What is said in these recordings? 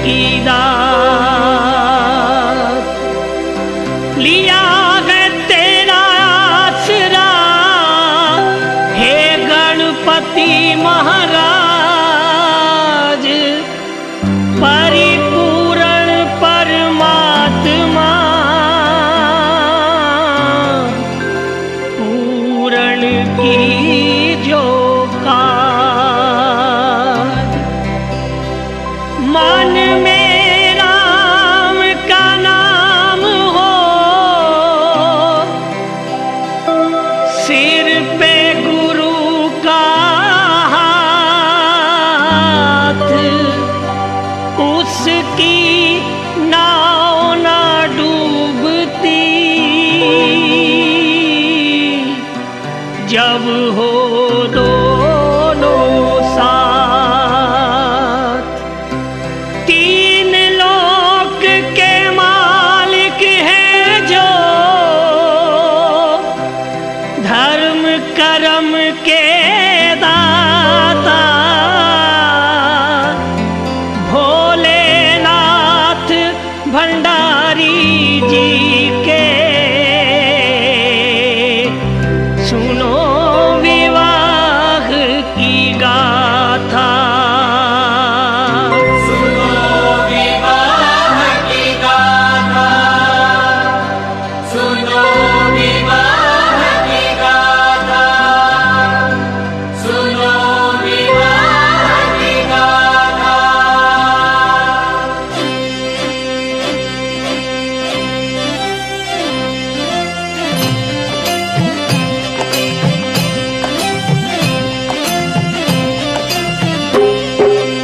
की दात, लिया है तेरा आसरा हे गणपति महाराज, परिपूर्ण परमात्मा पूर्ण की जो काज, मन में राम का नाम हो, सिर पे गुरु का हाथ, उसकी नाव ना डूबती जब हो दोनों साथ। तीन लोक के मालिक हैं जो, धर्म कर्म के दाता, भोलेनाथ भंडारी जी के सुनो विवाह की गाथा। सुनो विवाह की गाथा, सुनो विवाह की गाथा, सुनो विवाह की गाथा।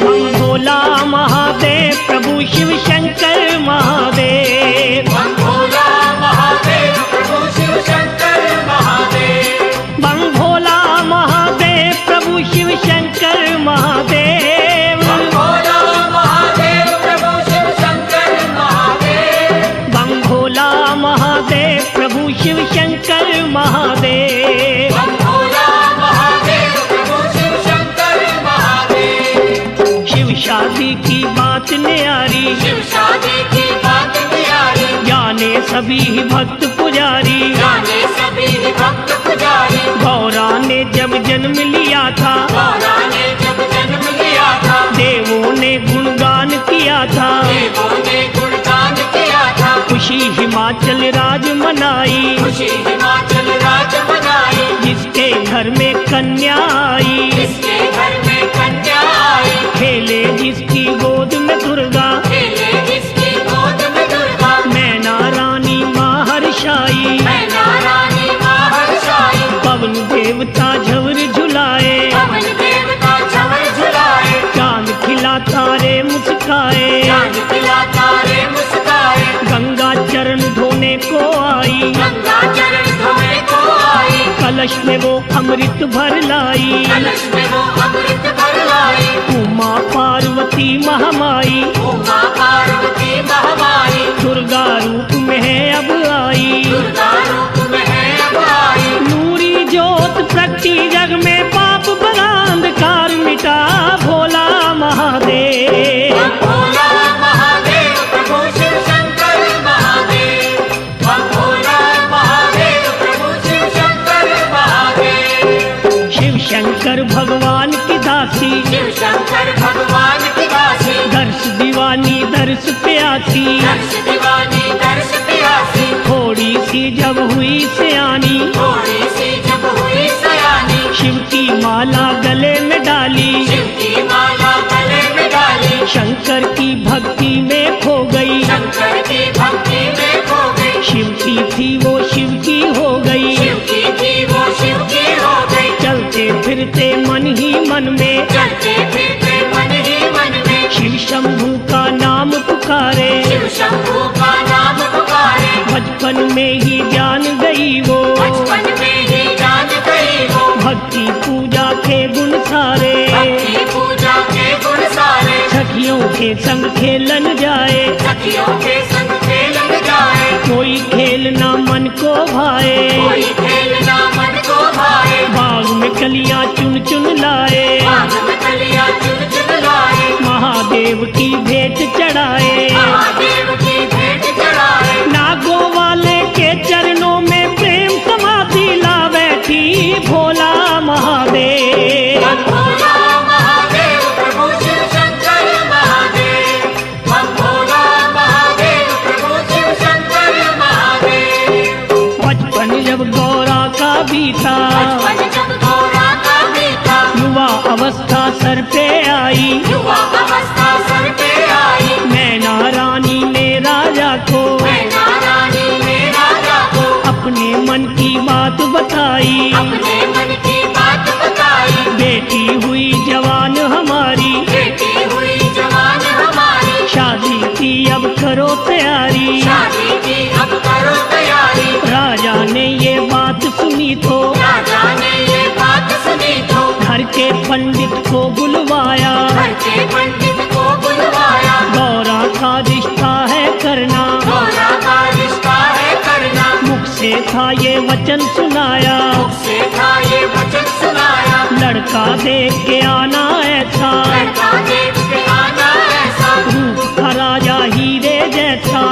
हम भोला महादेव प्रभु शिव शंकर महादेव, बम भोला महादेव प्रभु शिव शंकर महादेव, बम भोला महादेव प्रभु शिव शंकर महादेव, बम भोला महादेव प्रभु शिव शंकर महादेव, बम भोला महादेव प्रभु शिव शंकर महादेव। बम भोला महादेव प्रभु शिव शंकर महादेव। शिव शादी की बात न्यारी, शिव शादी की बात न्यारी, जाने सभी भक्त पुजारी, जाने सभी भक्त पुजारी। गौरा ने जब जन्म लिया था, गौरा ने जब जन्म लिया था, देवों ने गुणगान किया था, देवों ने गुणगान किया था। खुशी हिमाचल राज मनाई, खुशी हिमाचल राज मनाई, जिसके घर में कन्या आई, जिसके घर में कन्या आई, खेले जिसकी गोद में दुर्गा, खेले जिसकी गोद में दुर्गा। मैना रानी महर्षाई, मैना रानी महर्षाई, पवन देवता झवर झुलाए, पवन देवता झवर झुलाए, चांद खिला तारे मुस्काए, चांद खिला तारे मुस्काए। गंगा चरण धोने को आई, गंगा चरण धोने को आई, कलश में वो अमृत भर लाई, कलश में वो अमृत भर लाई। उमा पार्वती महामाई, उमा पार्वती महामाई, दुर्गा रूप में है अब आई, दुर्गा रूप में है अब आई। नूरी ज्योत प्रगटी जग में, पाप बड़ा अंधकार मिटा भोला महादेव। बम भोला महादेव प्रभु शिव शंकर महादेव, बम भोला महादेव प्रभु शिव शंकर महादेव। शिव शंकर भगवान की दासी, शिव शंकर भगवान की दासी, दर्श दीवानी दर्श प्यासी, दर्श दीवानी दर्श प्यासी। थोड़ी सी जब हुई सियानी, थोड़ी सी जब हुई सयानी, शिव की माला गले में डाली, शिव की माला गले में डाली, शंकर की भक्ति में खो गई, शंकर की भक्ति में खो गई। शिव की थी वो शिव की हो गई, शिव की थी वो शिव की हो गई। चलते फिरते मन ही मन में, चलते फिरते मन ही मन में, शिव शंभू का नाम पुकारे, शिव शंभू का नाम पुकारे। बचपन में ही जान गई वो, बचपन में ही जान गई वो, भक्ति पूजा के गुण सारे, भक्ति पूजा के गुण सारे। सखियों के संग खेलन जाए, सखियों के संग खेलन जाए, कोई खेल ना मन को भाए, कोई खेल ना मन को भाए। बाग में कलियां चुन चुन लाए, बाग में कलियां चुन चुन लाए, महादेव महादेव की भेंट चढ़ाए, महादेव की भेंट चढ़ाए। नागों वाले के चरणों में प्रेम समाधि ला बैठी भोला महादेव। हम भोला महादेव प्रभु शिव शंकर महादेव। हम भोला महादेव प्रभु शिव शंकर महादेव। बचपन जब गौरा का बीता, बचपन जब गौरा का बीता, युवा अवस्था सर पे आई, युवा अवस्था सर पे आई। मैना रानी ने राजा को मैना रानी ने राजा को अपने मन की बात बताई, अपने मन की बात बताई। बेटी हुई जवान हमारी, बेटी हुई जवान हमारी, शादी की अब करो तैयारी। शादी की अब करो तैयारी। राजा ने ये बात सुनी तो राजा ने ये बात सुनी तो घर के पंडित को बुलवाया, घर के पंडित को बुलवाया। गौरा का रिश्ता है करना, गौरा का रिश्ता है करना। मुख से था ये वचन सुनाया, मुख से था ये वचन सुनाया। लड़का देख के आना ऐसा, लड़का देख के आना ऐसा, रूप का राजा हीरे जैसा,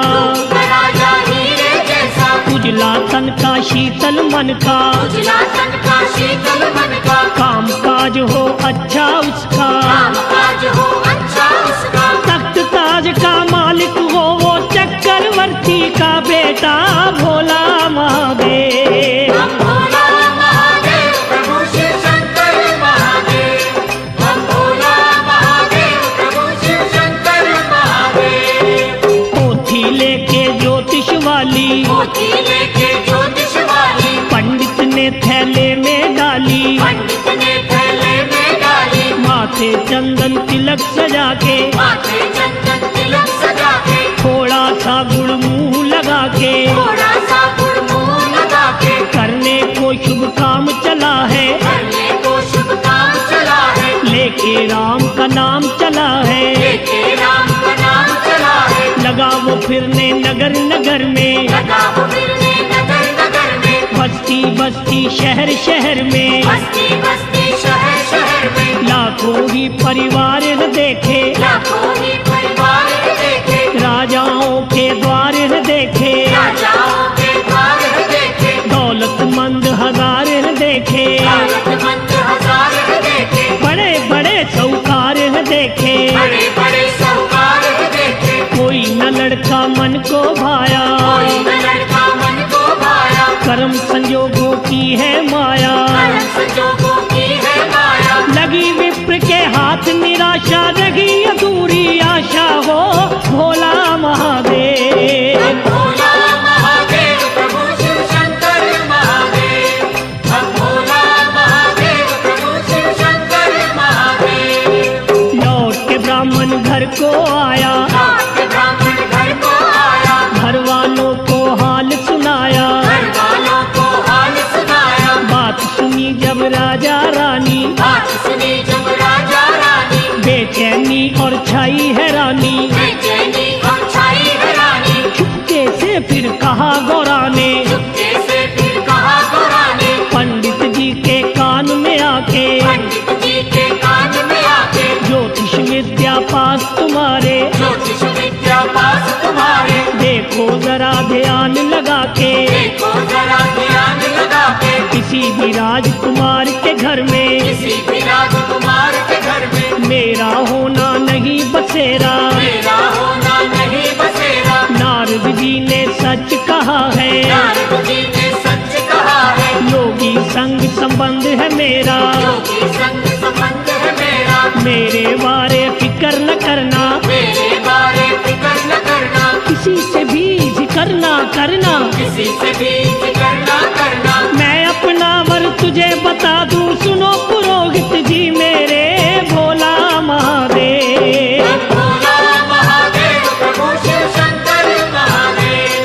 राजा हीरे जैसा, उजला तन का शीतल मन का, उजला तन का शीतल मन का, काम काज हो अच्छा उसका, काम काज हो अच्छा उसका, तख्त ताज का मालिक हो वो चक्रवर्ती का बेटा भोला महादेव। हम भोला महादेव प्रभु शिव शंकर महादेव। हम भोला महादेव प्रभु शिव शंकर महादेव। पोथी लेके ज्योतिष वाली, मोती लेके ज्योतिष वाली, पंडित ने थैले में डाली, पंडित ने थैले में डाली, माथे चंदन तिलक सजा के, माथे चंदन तिलक सजा के, थोड़ा सा गुड़ मुंह लगा के, थोड़ा सा गुड़ मुंह लगा के, करने को शुभ काम चला है, करने को शुभ काम चला है, लेके राम का नाम चला है, लेके राम का नाम चला है, लगा वो फिरने नगर नगर में, लगा वो फिरने नगर नगर में, बस्ती बस्ती शहर शहर में, बस्ती बस्ती शहर शहर में, लाखों ही परिवार देखे, लाखों ही परिवार देखे, राजाओं के द्वार देखे, राजाओं के द्वार देखे, दौलतमंद हजार देखे, दौलतमंद हजार देखे, बड़े बड़े सौकार देखे, बड़े बड़े साहूकार देखे, कोई न लड़का मन को भाया, कोई न लड़का मन को भाया, कर्म संजोगों की है माया, कर्म संजोगों की है माया, लगी विप्र के हाथ निराशा, रही अधूरी आशा हो भोला महादेव। हम भोला महादेव प्रभु शिव शंकर महादेव। हम भोला महादेव प्रभु शिव शंकर महादेव। लौट के ब्राह्मण घर को आया, लौट के ब्राह्मण घर को आया, घर वालों को हाल सुनाया, घर वालों को हाल सुनाया, बात सुनी जब राजा रानी, बात सुनी जब राजा रानी, बेचैनी और छाई हैरानी, बेचैनी और छाई हैरानी, चुपके से फिर कहा गौरा ने, चुपके से फिर कहा गौरा ने, पंडित जी के कान में आके, पंडित जी के कान में आके, ज्योतिष विद्या पास तुम्हारे, ज्योतिष विद्या पास तुम्हारे, देखो जरा ध्यान लगा के, देखो जरा ध्यान लगा के, किसी भी राजकुमार के घर में, किसी भी राजकुमार के घर में, मेरा होना नहीं बसेरा, मेरा होना नहीं बसेरा, नारद जी ने सच कहा है, नारद जी ने सच कहा है, योगी संग संबंध है मेरा, योगी संग संबंध है मेरा, मेरे बारे फिक्र न करना, मेरे बारे फिक्र न करना, किसी से भी जिक्र ना करना, किसी से भी जिक्र न करना, मैं अपना वर तुझे बता दूं, सुनो पुरोहित जी मेरे भोला महादेव। हम भोला महादेव प्रभु शिव शंकर महादेव।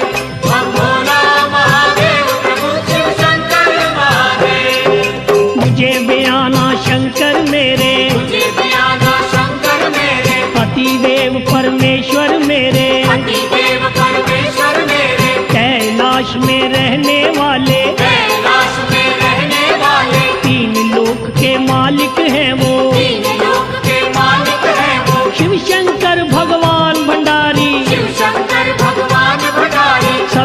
हम भोला महादेव प्रभु शिव शंकर महादेव। मुझे बयाना शंकर मेरे, मुझे बयाना शंकर मेरे, पतिदेव परमेश्वर मेरे, पतिदेव परमेश्वर मेरे, कैलाश में रहने वाले, कैलाश में रहने वाले, तीन लोक के मालिक हैं वो, तीन लोक के मालिक हैं वो, शिव शंकर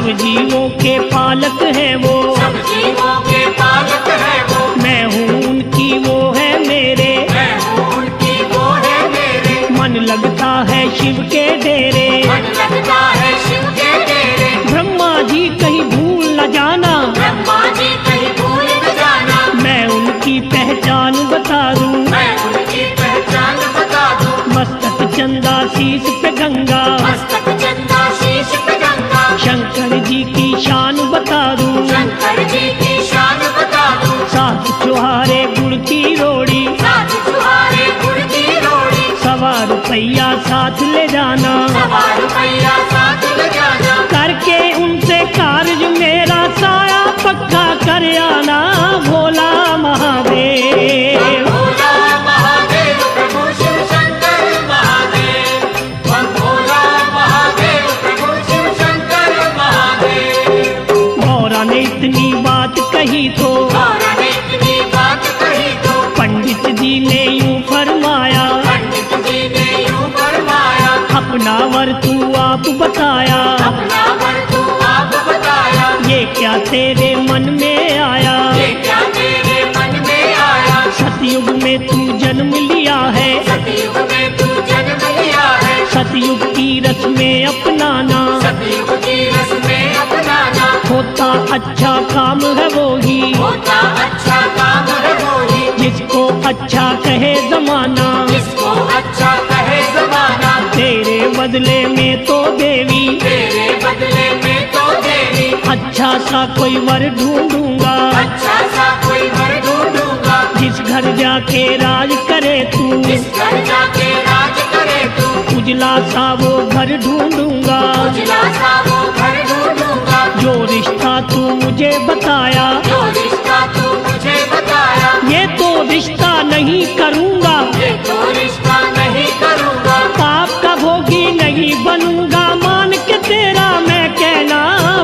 सब जीवों के पालक है वो, सब जीवों के पालक है वो, मैं हूँ उनकी वो है मेरे, मैं हूँ उनकी वो है मेरे, मन लगता है शिव के डेरे। मन लगता है शिव के डेरे, ब्रह्मा जी कहीं भूल न जाना, ब्रह्मा जी कहीं भूल न जाना, मैं उनकी पहचान बता दूं, मैं उनकी पहचान बता दूं, मस्तक चंदा शीश पे गंगा, मस्तक चंदा शीश पे गंगा, शंकर जी की शान बता दूं, शंकर जी की शान बता दूं, सात चुहारे गुड़ की रोड़ी, साथ चुहारे गुड़ की रोड़ी, सवा रुपया साथ ले जाना, सवा रुपया साथ ले जाना, करके उनसे कार्य मेरा साया पक्का कर आना, भोला महादेव। भोला महादेव प्रभु शिव शंकर महादेव, हम भोला महादेव प्रभु शिव शंकर महादेव। गौरा ने इतनी बात कही तो गौरा ने इतनी बात कही तो पंडित जी ने यूं फरमाया, पंडित जी ने यूं फरमाया, अपना वर तू आप बताया, अपना वर तू आप बताया, ये क्या तेरे मन में आया, ये क्या तेरे मन में आया, सतयुग में तू जन्म लिया है, सतयुग में तू जन्म लिया है, सतयुग की रस्में अपनाना, सतयुग की रस में अपनाना, होता अच्छा काम है वो ही, होता अच्छा काम है वो ही, जिसको अच्छा कहे जमाना, जिसको अच्छा कहे जमाना, तेरे बदले में तो देवी, तेरे बदले में तो देवी, अच्छा सा कोई वर ढूंढूंगा, अच्छा सा कोई वर ढूंढूंगा, जिस घर जाके राज करे तू, जिस घर जाके राज करे तू, उजला सा वो घर ढूंढूंगा, उजला सा वो घर ढूंढूंगा, जो रिश्ता तू मुझे बताया, जो रिश्ता तू मुझे बताया, ये तो रिश्ता नहीं करूंगा, ये तो रिश्ता नहीं करूंगा, पाप का भोगी नहीं बनूंगा, मान के तेरा मैं कहना,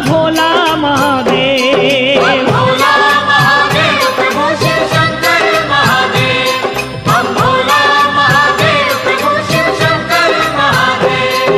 भोला महादेव। भोला महादेव प्रभु शिव शंकर महादेव, हम भोला महादेव प्रभु शिव शंकर महादेव।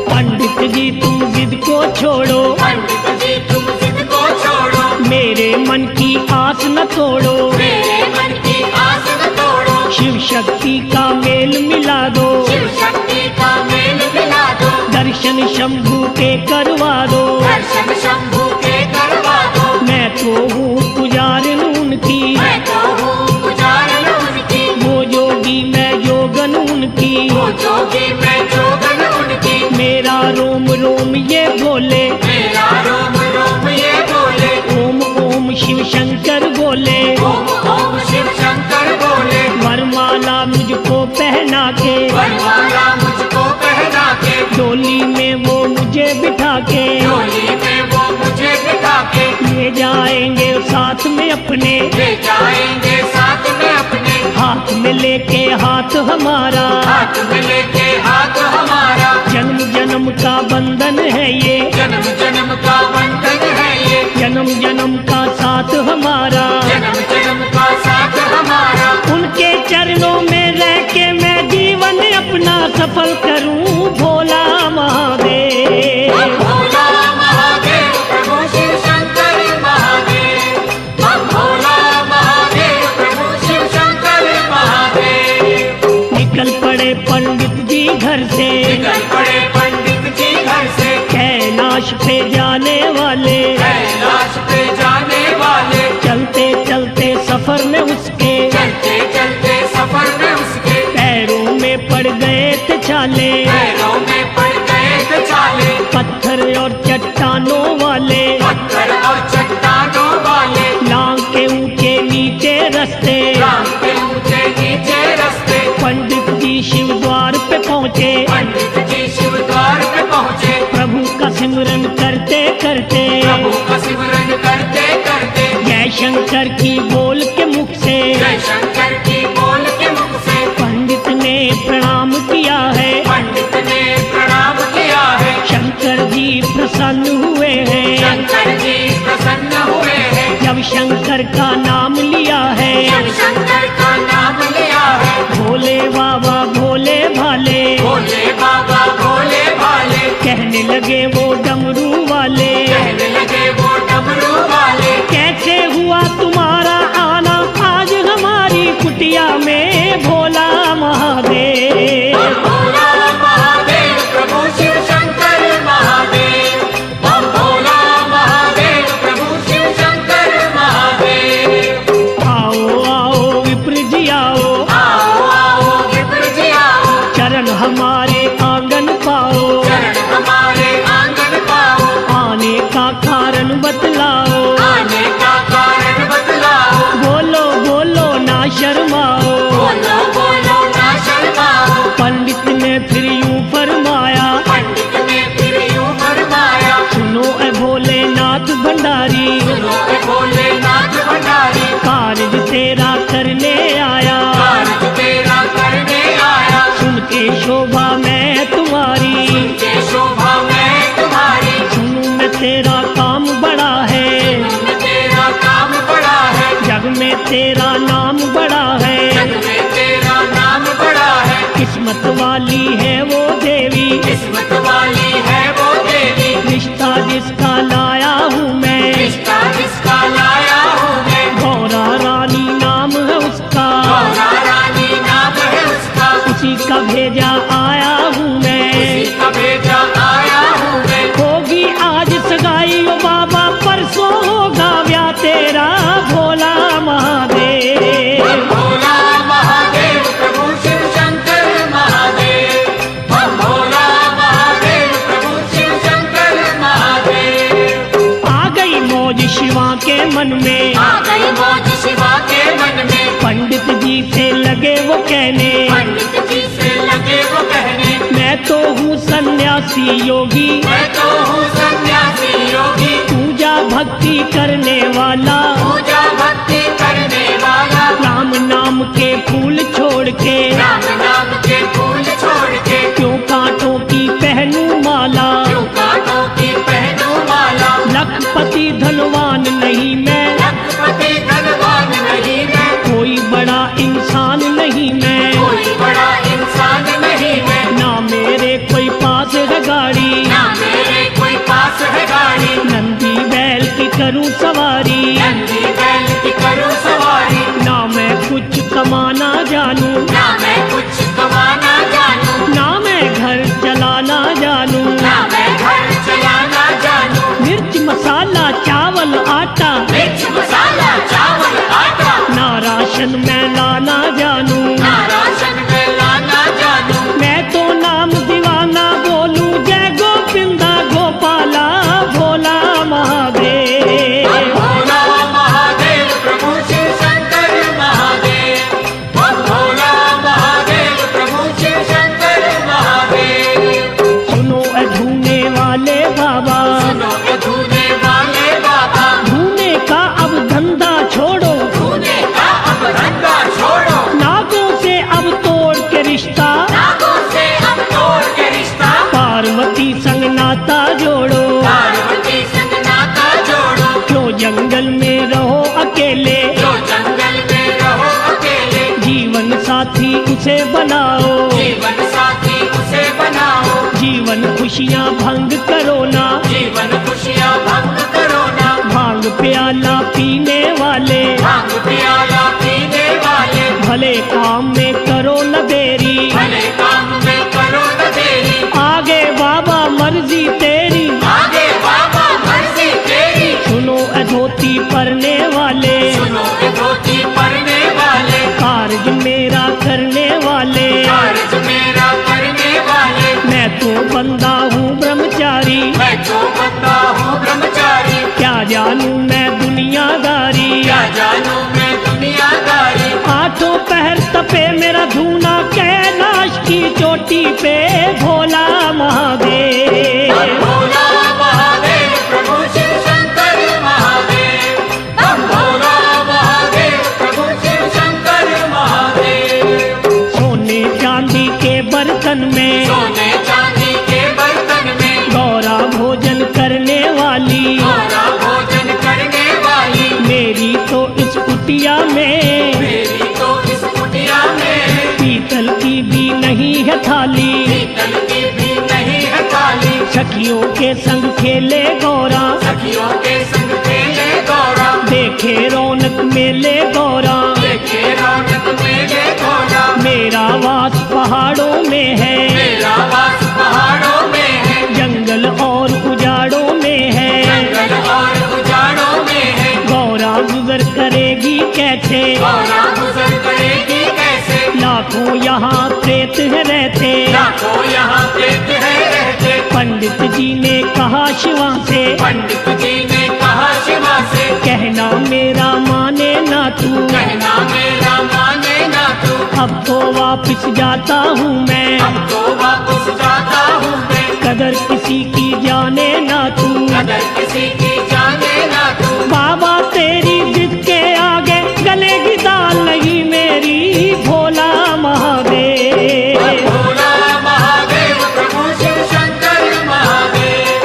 पंडित जी तुम जिद को छोड़ो, पंडित जी तुम जिद को छोड़ो, मेरे मन की आस न तोड़ो, मेरे मन की आस न तोड़ो, शिव शक्ति का मेल मिला दो, शिव शक्ति का मेल मिला दो, दर्शन शंभू के करवा दो, दर्शन शंभू के करवा दो, मैं तो हूँ पुजारिन उनकी, मैं तो हूँ पुजारन उनकी, वो जोगी मैं जोगन उनकी, वो जोगी मैं जोगन उनकी, मेरा रोम रोम ये बोले, मेरा रोम रोम ये बोले, ओम ओम शिव शंकर बोले, ओम ओम शिव शंकर बोले, वरमाला मुझको पहना के, वरमाला मुझको पहना के, डोली में वो मुझे बिठा के, डोली में वो मुझे बिठा के, ले जाएंगे साथ में अपने, ले जाएंगे साथ में अपने, हाथ में लेके हाथ हमारा, हाथ में लेके हाथ हमारा, जन्म जन्म का बंधन है ये, जन्म जन्म का बंधन है ये, जन्म जन्म का साथ हमारा, जन्म जन्म का साथ हमारा, उनके चरणों में रह के मैं जीवन अपना सफल करूं, भोला महादेव। हम भोला महादेव प्रभु शिव शंकर महादेव, हम भोला महादेव प्रभु शिव शंकर महादेव। निकल पड़े पंडित जी घर से, निकल पड़े पंडित जी घर से, कैलाश पे जाने वाले, कैलाश पे जाने वाले, चलते चलते सफर में उसके, चलते चलते सफर में उसके, पैरों में पड़ गए थे छाले, पैरों में पड़ गए थे छाले, पत्थर और चट्टानों वाले, पत्थर और चट्टानों वाले, लांग के ऊंचे नीचे रास्ते, राम के ऊंचे नीचे रास्ते, पंडित जी शिव द्वार पे पहुँचे, पंडित जी शिव द्वार पे पहुँचे, प्रभु का सिमरन करते करते, प्रभु का सिमरन करते करते, जय शंकर की बोल के मुख से, जय शंकर की बोल के मुख से, पंडित ने प्रणाम किया है, पंडित ने प्रणाम किया है, शंकर जी प्रसन्न हुए हैं, शंकर जी प्रसन्न हुए हैं, जब शंकर का नाम लिया है, जब शंकर का नाम लिया है, भोले बाबा भोले भाले, भोले बाबा भोले भाले, कहने लगे वो डमरू वाले, मन में, आ गई मौज शिवा के मन में। पंडित जी से लगे वो कहने, पंडित जी से लगे वो कहने, मैं तो हूँ सन्यासी योगी, मैं तो हूँ सन्यासी योगी। पूजा भक्ति करने वाला, पूजा भक्ति करने वाला, राम नाम के फूल छोड़ के, राम नाम के फूल छोड़ के, क्यों कांटों की पहनूं माला, क्यों कांटों की पहनूं माला। लखपति धनवान नहीं मैं, लखपति धनवान नहीं मैं, कोई बड़ा इंसान नहीं मैं, कोई बड़ा इंसान नहीं मैं। ना मेरे कोई पास है गाड़ी, ना मेरे कोई पास है गाड़ी, नंदी बैल की करूं सवारी, नंदी बैल की करूं सवारी। ना मैं कुछ कमाना जानूं, ना मैं कुछ कमाना जानूं, ना मैं घर चलाना जानूं, ना मैं घर चलाना जानूं। मिर्च मसाला चावल आटा, मिर्च मसाला चावल आटा, ना राशन मैं लाना जानूं, ना राशन में लाना जानूं। मैं तो नाम दीवाना बोलूं, जय गोविंदा गोपाला भोला महादेव। भोला महादेव प्रभु शिव शंकर महादेव, भोला महादेव प्रभु शिव शंकर महादेव। सुनो ए धूने वाले बाबा, सुनो के धूने वाले बाबा, धूने का अब धंधा छोड़ो, धूने का अब धंधा छोड़ो, नागों से अब तोड़ के रिश्ता, नागों से अब तोड़ के रिश्ता, पार्वती संग नाता जोड़ो, पार्वती संग नाता जोड़ो। क्यों जंगल में रहो अकेले, जो जंगल में रहो अकेले, जीवन साथी उसे बनाओ, जीवन साथी उसे बनाओ। जीवन खुशियाँ भंग करो ना, जीवन खुशियाँ भंग करो ना, भांग प्याला पीने वाले, भांग प्याला पीने वाले, भले काम में करो न देरी, भले काम में करो न देरी, आगे बाबा मर्जी तेरी, आगे बाबा मर्जी तेरी। सुनो ए धोती परने वाले, सुनो ये धोती पहनने वाले, कार्य मेरा करने वाले, कार्य मेरा करने वाले, मैं तो बंदा हूँ ब्रह्मचारी, मैं तो बंदा हूँ ब्रह्मचारी। क्या जानूं मैं दुनियादारी, क्या जानूं मैं दुनियादारी, आठों पहर तपे मेरा धूना, कैलाश की चोटी पे भोला महादेव। भोला महादेव प्रभु शिव शंकर महादेव, भोला महादेव प्रभु शिव शंकर महादेव। सोने चांदी के बर्तन में, सोने चांदी के बर्तन में, गौरा भोजन करने वाली, गौरा भोजन करने वाली, मेरी तो इस कुटिया में, मेरी तो इस कुटिया में, पीतल की भी नहीं है थाली, पीतल की भी नहीं है थाली। सखियों के संग खेले गौरा, सखियों के संग खेले गौरा, देखे रौनक मेले गौरा, देखे रौनक मेले गौरा। मेरा वास पहाड़ों में है, मेरा वास पहाड़ों में है, जंगल और उजाड़ों में है, जंगल और उजाड़ों में है। गौरा गुजर करेगी कैसे, गौरा गुजर करेगी कैसे, लाखों यहाँ प्रेत है रहते, लाखों यहाँ प्रेत है रहते। पंडित जी ने कहा शिवा से, पंडित जी ने कहा शिवा से, कहना मेरा माने ना तू, कहना मेरा माने ना तू। अब तो वापस जाता हूँ मैं, अब तो वापस जाता हूँ मैं, कदर किसी की जाने ना तू, अगर किसी की जाने ना तू। बाबा तेरी जिद के आगे गलेगी दाल नहीं मेरी, भोला महादेव। भोला महादेव प्रभु शिव शंकर महादेव,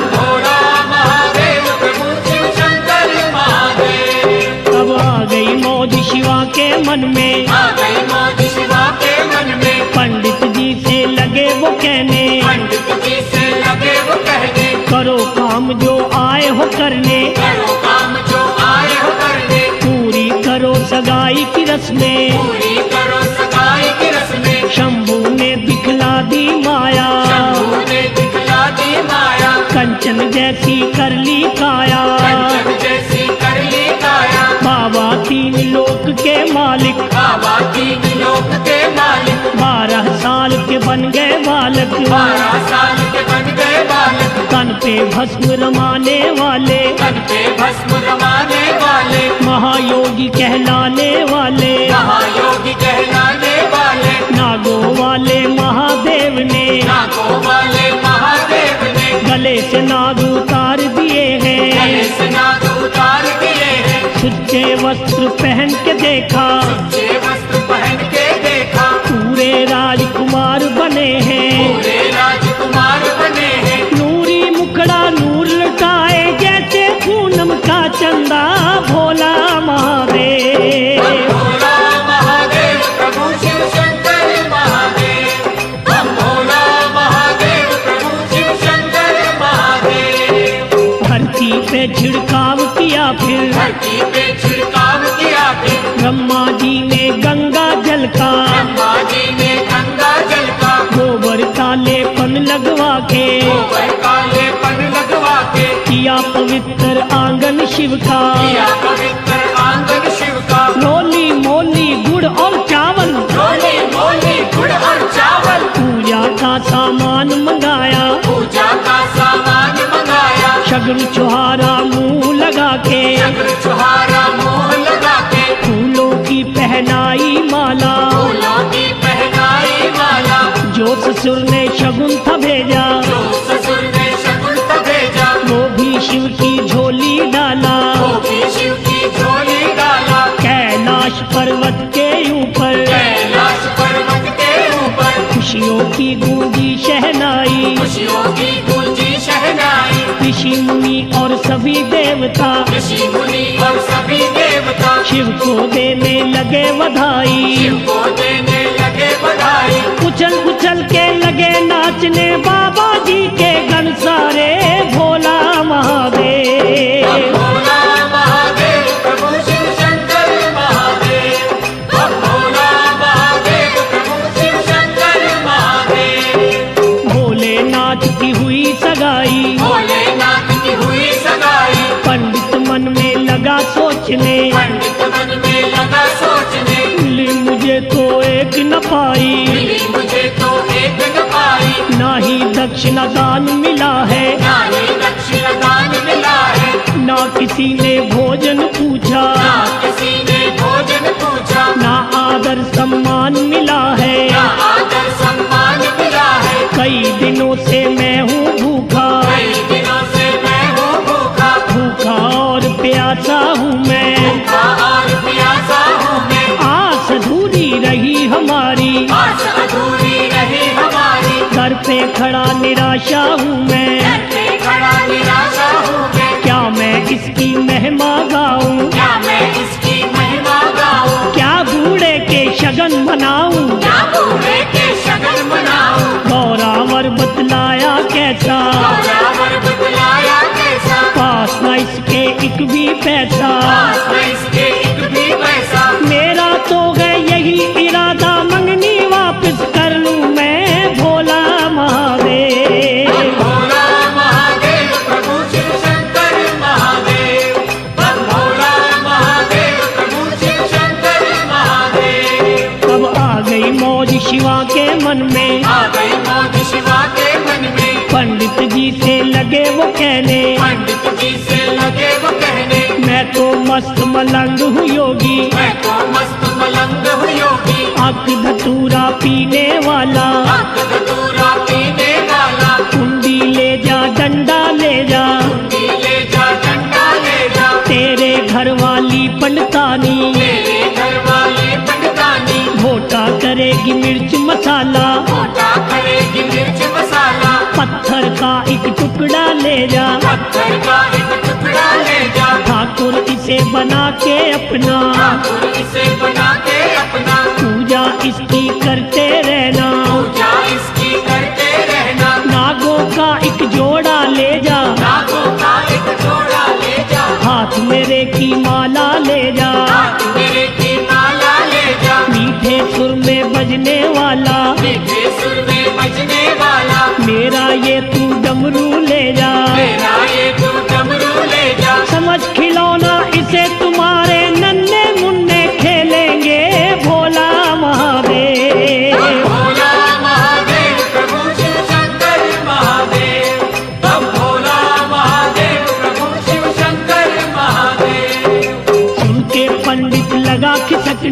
भोला महादेव प्रभु शिव शंकर महादेव। अब आ गई मौज शिवा के मन में, आ गई मौज शिवा के मन में, पंडित जी से लगे वो कहने, पंडित जी से लगे वो कहने, करो काम जो आए हो करने, करो काम जो आए हो करने, पूरी करो सगाई की रस्में, पूरी करो सगाई की रस्में। शंभू ने दिखला दी माया, शंभू ने दिखला दी माया, कंचन जैसी कर ली काया, कंचन जैसी कर ली काया। बाबा तीन लोक के मालिक, बाबा तीन लोक के मालिक, 12 साल के बन गए बालक, 12 साल के बन गए बालक, तन पे भस्म रमाने वाले, तन पे भस्म रमाने वाले, महायोगी कहलाने वाले, महायोगी कहलाने वाले, नागों वाले महादेव ने, नागों वाले महादेव ने, गले से नाग उतार दिए गले हैं। से नाग उतार दिए हैं। सुच्चे वस्त्र पहन के देखा, सच्चे वस्त्र पहन के देखा, पूरे राजकुमार बने हैं। पूरे राजकुमार बने हैं। नूरी मुखड़ा नूर लटाए, जैसे पूनम का चंदा, भोला महादेव। भोला महादेव प्रभु शिव शंकर महादेव, हम भोला महादेव प्रभु शिव शंकर महादेव। धरती पे छिड़काव किया फिर, धरती पे छिड़काव किया फिर, ब्रह्मा जी ने गंगा जल का, ब्रह्मा जी ने गंगा जल का, गोबर कालेपन लगवा के, गोबर कालेपन लगवा के, किया पवित्र आंगन शिव का। किया पवित्र आंगन शिव का। रोली मोली गुड़ और चावल, रोली मोली गुड़ और चावल, पूजा का सामान मंगाया, पूजा का सामान मंगाया, शगुन छुहारा मुंह लगा के, शंकर छुहारा मुंह लगा के, फूलों की पहनाई माला, फूलों की पहनाई माला, जो ससुर ने शगुन था भेजा, जो ससुर ने शगुन था भेजा, वो भी शिव की झोली डाला। वो भी शिव की झोली डाला। कैलाश पर्वत के ऊपर, कैलाश पर्वत के ऊपर, खुशियों की गूंजी शहनाई, खुशियों की गूंजी शहनाई, ऋषि मुनि और सभी देवता, ऋषि मुनि और सभी देवता, शिव को देने लगे बधाई। शिव को देने लगे बधाई। उछल उछल के लगे नाचने, बाबा जी के गण सारे, भोला महादेव। भोला महादेव प्रभु शिव शंकर महादेव, हम भोला महादेव प्रभु शिव शंकर महादेव। भोलेनाथ की हुई सगाई, भोलेनाथ की हुई सगाई, पंडित मन में लगा सोचने, पंडित मन में लगा सोचने, मिली मुझे तो एक न पाई, मिली मुझे तो एक न पाई, ना ही दक्षिणा दान मिला है, ना ही दक्षिण दान मिला है, ना किसी ने भोजन पूछा, ना किसी ने भोजन पूछा, ना आदर सम्मान मिला है। ना आदर सम्मान मिला है। कई दिनों से मैं हूँ भूखा, कई दिनों से मैं हूँ भूखा, भूखा और प्यासा हूँ मैं, भूखा और प्यासा हूँ मैं, आस अधूरी रही हमारी, आस अधूरी रही हमारी, दर पे खड़ा निराशा हूँ मैं, घर पे खड़ा निराशा हूँ मैं, क्या मैं इसकी महिमा गाऊं, क्या मैं इसकी महिमा गाऊं, क्या बूढ़े के शगन मनाऊं, क्या बूढ़े के शगन मनाऊं, गौरावर बतलाया कैसा, गौरावर बतलाया कैसा, पास न इसके एक भी पैसा, पास में इसके एक भी पैसा, मेरा तो है यही इरादा, मंगनी वापस कर लूं मैं, भोला महादेव। भोला महादेव प्रभु शिव शंकर महादेव, हम भोला महादेव प्रभु शिव शंकर महादेव। अब आ गई मौज शिवा के मन में, आ गई मौज शिवा के मन में, पंडित जी से लगे वो कहने, पंडित जी से लगे वो कहने, मैं तो मस्त मलंग हूँ योगी, मैं तो मस्त मलंग हूँ योगी, अक धतूरा पीने वाला, अक धतूरा पीने वाला, कुंडी ले जा डंडा ले जा, कुंडी ले जा डंडा ले जा, तेरे घर वाली पंडितानी, तेरे घर वाले पंडितानी, घोटा करेगी मिर्च मसाला, घोटा करेगी मिर्च मसाला, पत्थर का एक टुकड़ा ले जा, पत्थर का एक टुकड़ा ले जा, ठाकुर इसे बना के अपना, ठाकुर इसे बना के अपना, पूजा इसकी करते रहना, पूजा इसकी करते रहना, नागों का एक जोड़ा ले जा, नागों का एक जोड़ा ले जा, हाथ मेरे की माला ले जा, हाथ मेरे की माला ले जा, मीठे सुर में बजने वाला, मीठे सुर में बजने वाला, मेरा ये तू डमरू ले जा, मेरा ये तू डमरू ले जा, समझ खिलौना इसे तुम्हारे नन्हे मुन्ने खेलेंगे, भोला महादेव। भोला महादेव प्रभु शिव शंकर महादेव, हम भोला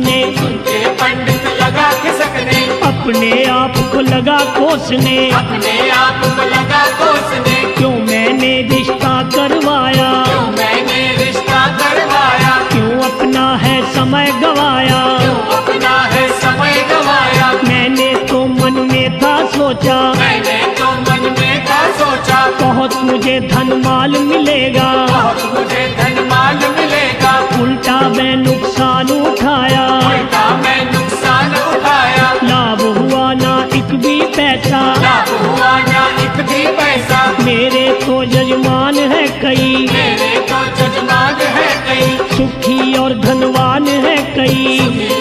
खिसकने, सुन के पंडित लगा खिसकने, अपने आप को लगा कोसने, अपने आप को लगा कोसने, क्यों मैंने रिश्ता करवाया, क्यों मैंने रिश्ता करवाया, क्यों अपना है समय गवाया। क्यों अपना है समय गवाया। मैंने तो मन में था सोचा, मैंने तो मन में था सोचा, बहुत मुझे धन माल मिलेगा, बहुत मुझे धन माल मिलेगा, उल्टा मैं नुकसान उठाया, उल्टा मैं नुकसान उठाया, लाभ हुआ ना एक भी पैसा, लाभ हुआ ना एक भी पैसा, मेरे तो यजमान है कई, मेरे तो जजमान है कई, सुखी और धनवान है कई,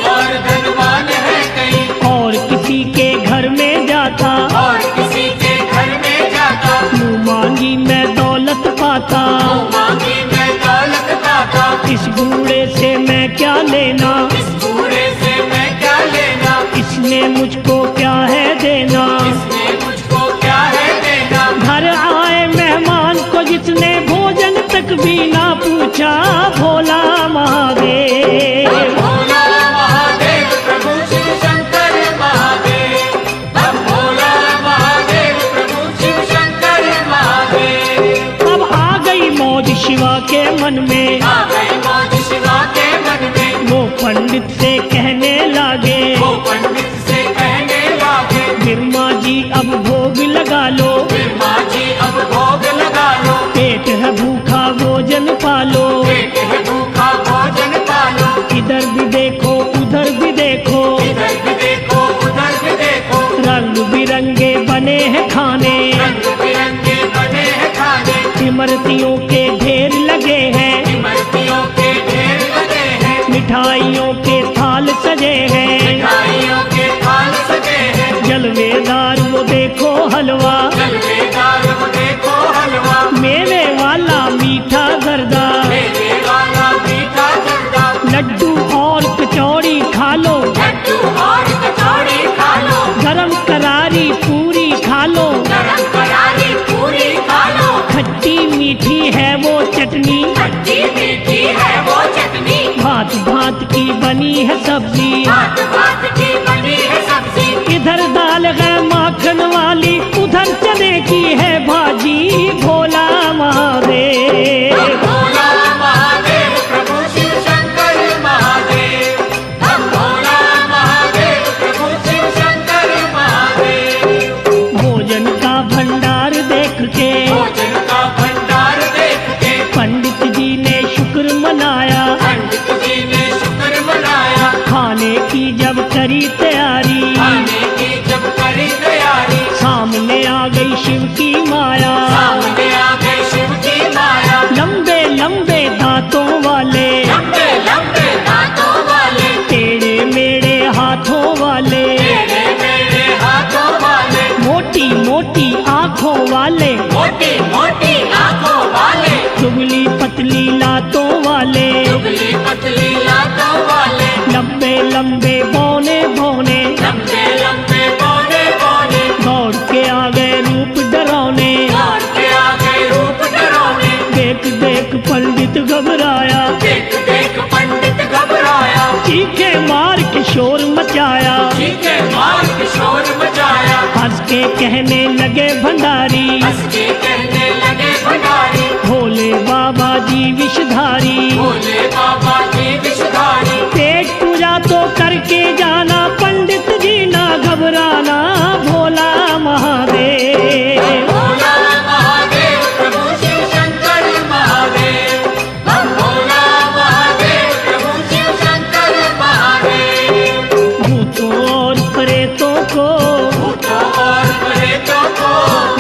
और धनवान है कई, और किसी के घर में जाता, और किसी के घर में जाता, मुँह मांगी मैं दौलत पाता, मुँह मांगी मैं दौलत पाता, इस बूढ़े से मैं क्या लेना, इस बूढ़े से मैं क्या लेना, इसने मुझको क्या है देना। इसने मुझको क्या है देना। घर आए मेहमान को जिसने भोजन तक भी ना पूछा, भोला महादेव, भोला महादेव प्रभु शिव शंकर महादेव, हम भोला महादेव प्रभु शिव शंकर महादेव। अब आ गई मौज शिवा के मन में, आ गई मौज शिवा के मन में, वो पंडित से कहने लागे, वो पंडित से कहने लागे, बिरमा जी अब भोग लगा लो, बिरमा जी अब भोग लगा लो, पेट है भूखा भोजन पालो, पेट है भूखा भोजन पालो, इधर भी देखो उधर भी देखो, इधर भी देखो उधर भी देखो, रंग बिरंगे बने हैं खाने, रंग बिरंगे बने हैं खाने, इमरतियों के ढेर लगे हैं, इमरतियों के ढेर लगे हैं, मिठाइयों के थाल सजे हैं, मिठाइयों के थाल सजे हैं, जलवेदार वो देखो हलवा, जलवेदार वो देखो हलवा, मेवे वाला मीठा गर्दा, मेवे वाला मीठा जर्दा, लड्डू और कचौड़ी खा लो, लड्डू और कचौड़ी खा लो, गरम करारी पूरी खा लो, गरम करारी पूरी खा लो, खट्टी मीठी है वो चटनी, खट्टी मीठी है वो चटनी, भांत भांत की बनी है सब्जी, भात भात की बनी है सब्जी, इधर दाल है माखन वाली, उधर चने की है भाजी, भोला महादेव, भोला महादेव प्रभु शिव शंकर महादेव, हम भोला महादेव प्रभु शिव शंकर महादेव। भोजन का भंडार देख के भोजन का भंडार देख के पंडित जी ने शुक्र मनाया, पंडित जी ने शुक्र मनाया, खाने की जब करी तैयारी, खाने की जब करी तैयारी, सामने आ गई शिव की माया, सामने आ गई शिव की माया, लंबे लंबे दांतों वाले, लंबे लंबे दांतों वाले, टेढ़े मेढ़े हाथों वाले, टेढ़े मेढ़े हाथों वाले, मोटी मोटी आँखों वाले, मोटी मोटी आंखों वाले, दुबली पतली लातों वाले, दुबली पतली लातों वाले, लंबे लंबे बौने बौने, लंबे लंबे बौने बौने, दौड़ के आ गए रूप डरावने, दौड़ के आ गए रूप डरावने, देख देख पंडित घबराया, देख देख पंडित घबराया, चीखे मार के शोर मचाया, चीखे मार के शोर मचाया, हंस के कहने लगे भंडारी, हंस के कहने लगे भंडारी, भोले बाबा जी विषधारी, भोले बाबा जी विषधारी, पेट पूजा तो करके जाना, पंडित जी ना घबराना, भोला महादेव, भोला महादेव प्रभु शिव शंकर महादेव, हम भोला महादेव प्रभु शिव शंकर महादेव। भूतों और प्रेतों को भूतों और प्रेतों को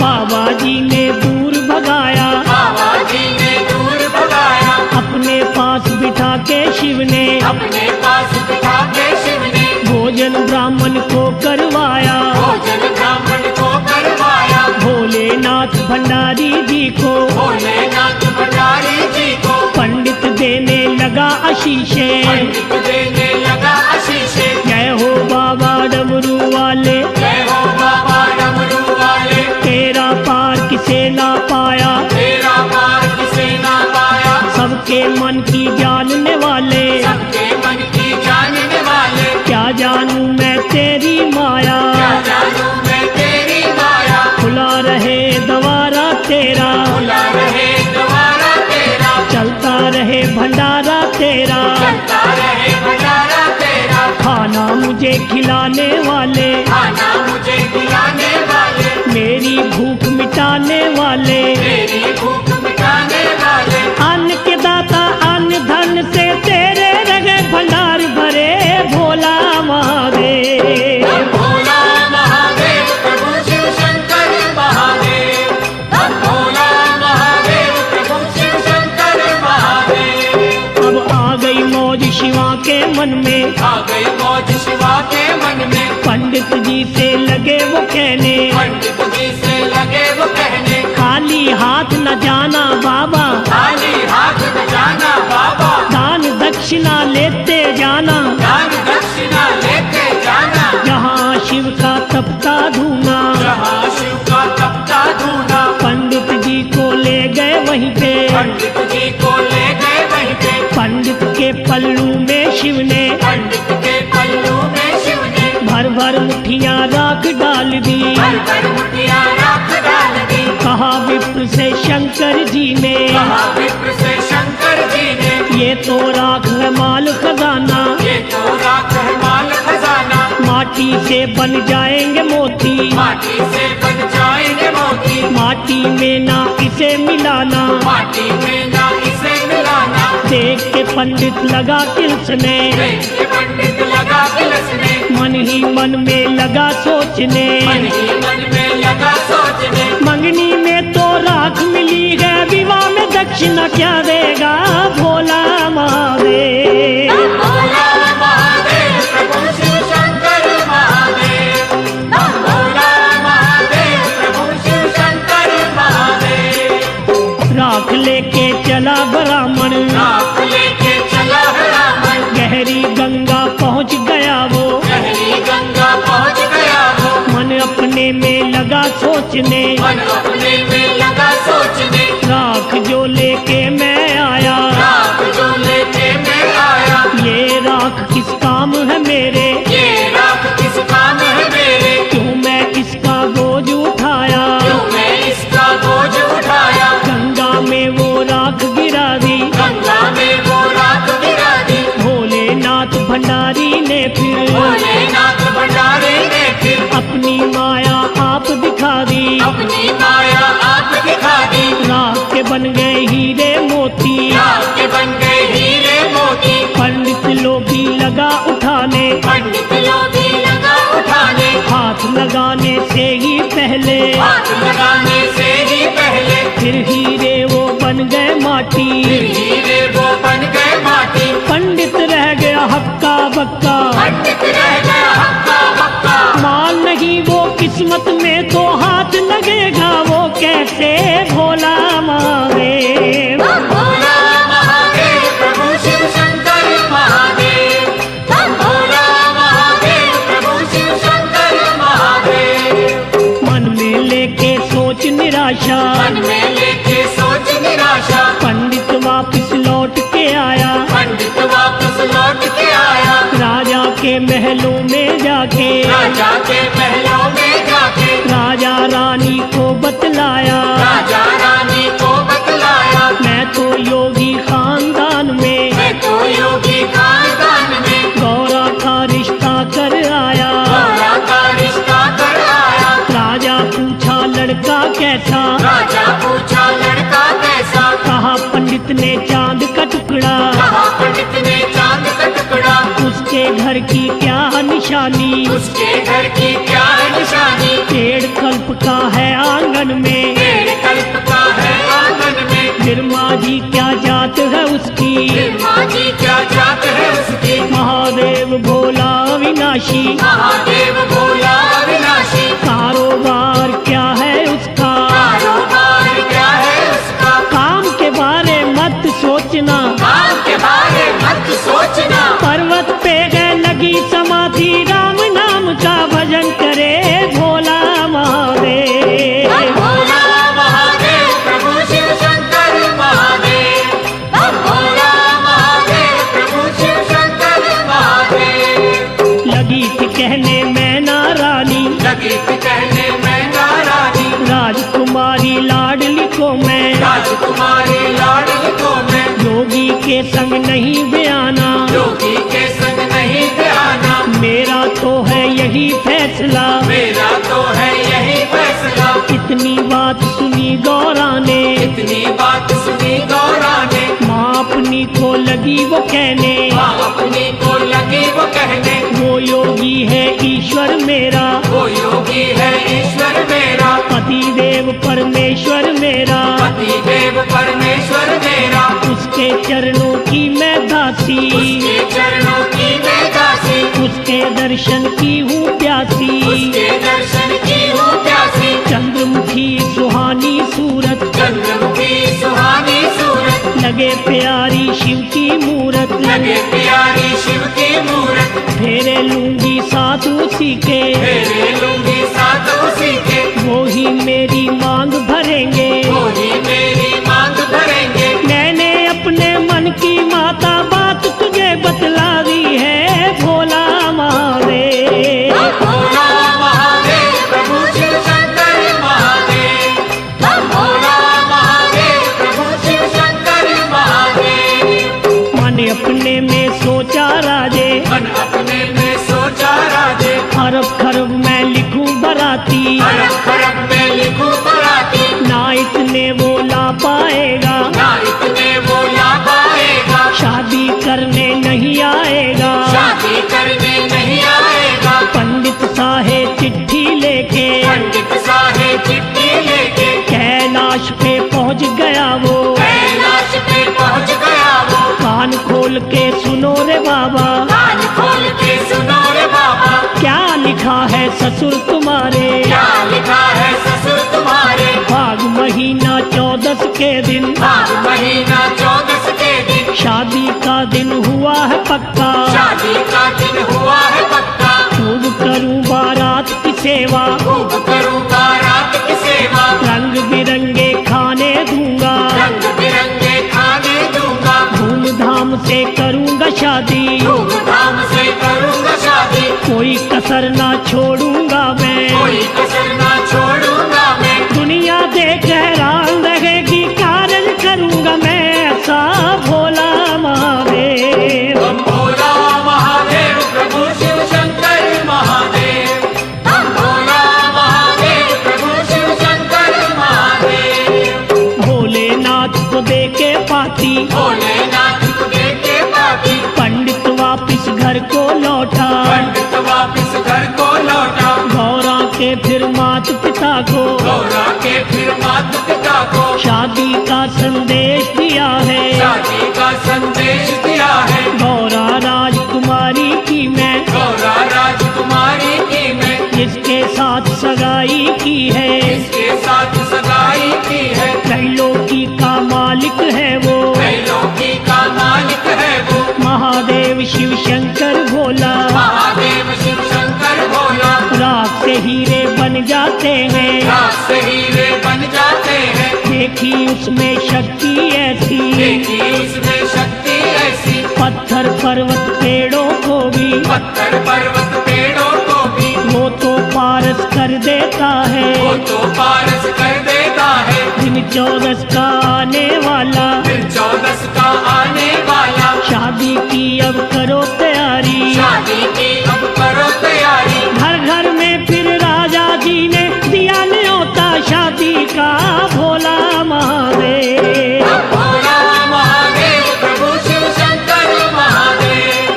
बाबा जी ने दूर भगाया, बाबा जी ने दूर भगाया, अपने पास बिठा के शिव ने, अपने पास बिठा के शिव ने, भोजन ब्राह्मण को करवाया, भोजन ब्राह्मण को करवाया, भोलेनाथ भंडारी जी को, भोलेनाथ भंडारी जी को, पंडित देने लगा आशीषे, पंडित देने लगा आशीषे, जय हो बाबा डमरू वाले, जय हो बाबा डमरू वाले, तेरा पार किसे ना पाया, तेरा पार किसे ना पाया, सबके मन की जानने वाले, सबके मन की जानने वाले, रहे द्वारा तेरा, खुला रहे द्वारा तेरा, चलता रहे भंडारा तेरा, चलता रहे भंडारा तेरा, खाना मुझे खिलाने वाले, खाना मुझे खिलाने वाले, मेरी भूख मिटाने वाले, मेरी भूख मिटाने वाले, अन्न के दाता अन्न धन से तेरे रगे भंडार भरे भोला महादेव। हम भोला महादेव प्रभु शिव शंकर महादेव, हम भोला महादेव प्रभु शिव शंकर महादेव। अब आ गई मौज शिवा के मन में, आ गई मौज शिवा के मन में, पंडित जी से लगे वो कहने, पंडित जी से लगे वो कहने, खाली हाथ न जाना बाबा, खाली हाथ न जाना बाबा, दान दक्षिणा लेते जाना, दान दक्षिणा लेते जाना, जहाँ शिव का तपता धूना। जहाँ शिव का तपता धूना, पंडित जी को ले गए वहीं पे, पंडित जी को ले गए वहीं पे, पंडित के पल्लू में शिव ने पंडित के पल्लू में शिव ने भर भर मुठियाँ राख डाल दी, भर भर मुठियाँ राख डाल दी। कहा विप्र से शंकर जी ने, कहा विप्र से शंकर जी ने, ये तो राख है माल खजाना, ये तो राख है माल खजाना, माटी से बन जाएंगे मोती, माटी से बन जाएंगे मोती, माटी में ना इसे मिलाना। माटी में ना इसे मिलाना। देख के पंडित लगा किलसने, देख के पंडित लगा किलसने, मन ही मन में लगा सोचने, मन ही मन में लगा सोचने, मंगनी में तो राख मिली है, विवाह में दक्षिणा क्या देगा भोला महादेव। हम भोला महादेव प्रभु शिव शंकर महादेव, हम भोला महादेव प्रभु शिव शंकर महादेव। राख लेके चला ब्राह्मण, राख लेके चला रावण, गहरी गंगा पहुंच गया वो, गहरी गंगा पहुंच गया वो, मन अपने में लगा सोचने, मन अपने में लगा सोचने, राख जो लेके मैं आया, राख जो लेके मैं आया, ये राख किस काम है मेरे, ये राख किस काम है मेरे, क्यों मैं इसका बोझ उठाया, क्यों मैं इसका बोझ उठाया, गंगा में वो राख गिरा दी, गंगा में वो राख गिरा दी। भोलेनाथ भंडारी ने फिर भोलेनाथ भंडारी ने फिर अपनी माया आप दिखा दी, अपनी माया आप दिखा दी, राख के बन गए हीरे मोती, राख के बन गए हीरे मोती, पंडित लोभी लगा उठाने, पंडित लोभी लगा उठाने, हाथ लगाने से ही पहले, हाथ लगाने से ही पहले, फिर हीरे वो बन गए माटी, फिर हीरे वो बन गए माटी, पंडित रह गया हक्का बक्का, पंडित रह गया हक्का बक्का, माल नहीं वो किस्मत में तो हाथ लगेगा वो कैसे भोला महादेव। हम भोला महादेव प्रभु शिव शंकर महादेव, हम भोला महादेव प्रभु शिव शंकर महादेव। मन में लेके सोच निराशा, मन में लेके सोच निराशा, पंडित वापस लौट के आया, पंडित वापस लौट के आया, राजा के महलों में जाके, राजा के महलों में जाके, राजा रानी को बतलाया, राजा रानी को बतलाया, मैं तो योगी खानदान में, मैं तो योगी खानदान में, गौरा का रिश्ता कर आया। गौरा का रिश्ता कर आया। राजा पूछा लड़का कैसा, राजा पूछा लड़का कैसा, कहा पंडित ने चांद का टुकड़ा, कहा पंडित ने चांद का टुकड़ा, उसके घर की क्या निशानी, उसके घर की क्या निशानी, पेड़ कल्प का है आंगन में, पेड़ कल्प का है आंगन में, निर्मा जी क्या जात है उसकी, माँ जी क्या जात है उसकी, महादेव भोला विनाशी, महादेव भोला विनाशी, कारोबार क्या है उसका, कारोबार क्या है उसका, काम के बारे मत सोचना, काम के बारे मत सोचना, पर्वत पे गए लगी समाधि, राम नाम का भजन करे भोला महादेव। हम भोला महादेव प्रभु शिव शंकर महादेव, हम भोला महादेव प्रभु शिव शंकर महादेव। लगी थी कहने मैं राजकुमारी लाडली को मैं, राजकुमारी लाडली को मैं, योगी के संग नहीं बयाना, योगी के संग नहीं बयाना, मेरा तो है यही फैसला, मेरा तो है यही फैसला। इतनी बात सुनी गौरा ने, इतनी बात सुनी गौरा ने, माँ अपनी को लगी वो कहने, माँ अपनी को लगी वो कहने, वो योगी है ईश्वर मेरा, वो योगी है ईश्वर मेरा, पति देव परमेश्वर मेरा, पति देव परमेश्वर मेरा, उसके चरणों की मैं दासी, उसके चरणों की मैं दासी, उसके दर्शन की हूँ प्यासी, उसके दर्शन की हूँ प्यासी। चंद्रमुखी सुहानी सूरत, चंद्रमुखी सुहानी सूरत, लगे प्यारी शिव की मूरत, लगे प्यारी शिव की मूरत, फेरे लूंगी साथ उसी के, फेरे लूंगी साथ उसी के, वो ही मेरी मांग भरेंगे, वो ही मेरी मांग भरेंगे। मैंने अपने मन की माता बात तुझे बतला दी है, भोला महादेव। भोला महादेव प्रभु शिव शंकर महादेव, भोला महादेव प्रभु शिव शंकर महादेव। मन अपने में सोचा राजे, मन अपने में सोचा राजे, अरब खरब मैं लिखूं बराती, अरब खरब में लिखूं बराती, ना इतने वो ला पाएगा, ना इतने वो ला पाएगा, शादी करने नहीं आएगा, शादी करने नहीं आएगा। पंडित साहेब चिट्ठी लेके, पंडित साहेब चिट्ठी लेके, कैलाश पे पहुंच गया वो, कैलाश पे पहुंच गया वो, कान खोल के सुनो रे बाबा, कान खोल के सुनो रे बाबा, क्या लिखा है ससुर तुम्हारे, क्या लिखा है ससुर तुम्हारे। फाग महीना 14 के दिन, माघ महीना 14 के दिन, शादी का दिन हुआ है पक्का, शादी का दिन हुआ है पक्का, खूब करूं बारात की सेवा, खूब करूं बारात की सेवा, रंग बिरंगे खाने दूंगा, रंग बिरंगे खाने दूंगा, धूमधाम से करूंगा शादी, धूमधाम से करूंगा शादी, कोई कसर ना छोड़ूंगा मैं, कोई कसर ना छोड़ूंगा मैं, दुनिया देख हैरान रहेगी, कार्य करूंगा मैं ऐसा, भोला महादेव। भोला महादेव प्रभु शिव शंकर महादेव, भोला महादेव प्रभु शिव शंकर महादेव। भोलेनाथ को दे के पाती, भोलेनाथ को देखे पाती, पंडित वापिस घर को लौटा, पंडित वापिस घर को लौटा, गौरा के फिर मात पिता को, गौरा के फिर माता पिता को, शादी का संदेश दिया है, शादी का संदेश दिया है, गौरा राजकुमारी की मैं, गौरा राजकुमारी की मैं, जिसके साथ सगाई की है, इसके साथ सगाई की है, त्रैलोकी का मालिक है वो, त्रैलोकी का मालिक है वो, महादेव शिव शंकर भोला, महादेव शिव शंकर भोला, राख से हीरे बन जाते हैं, रात से हीरे बन जाते हैं, देखी उसमें शक्ति ऐसी, देखी उसमें शक्ति ऐसी, पत्थर पर्वत पेड़ों को भी, पत्थर पर्वत पेड़ों को भी, वो तो पारस कर देता है, वो तो पारस कर देता है, दिन 14 का आने वाला, दिन 14 का आने वाला, शादी की अब करो तैयारी, शादी की अब करो तैयारी, घर घर में फिर राजा जी ने दिया न्योता शादी का, भोला महादेव। भोला महादेव प्रभु शिव शंकर महादेव,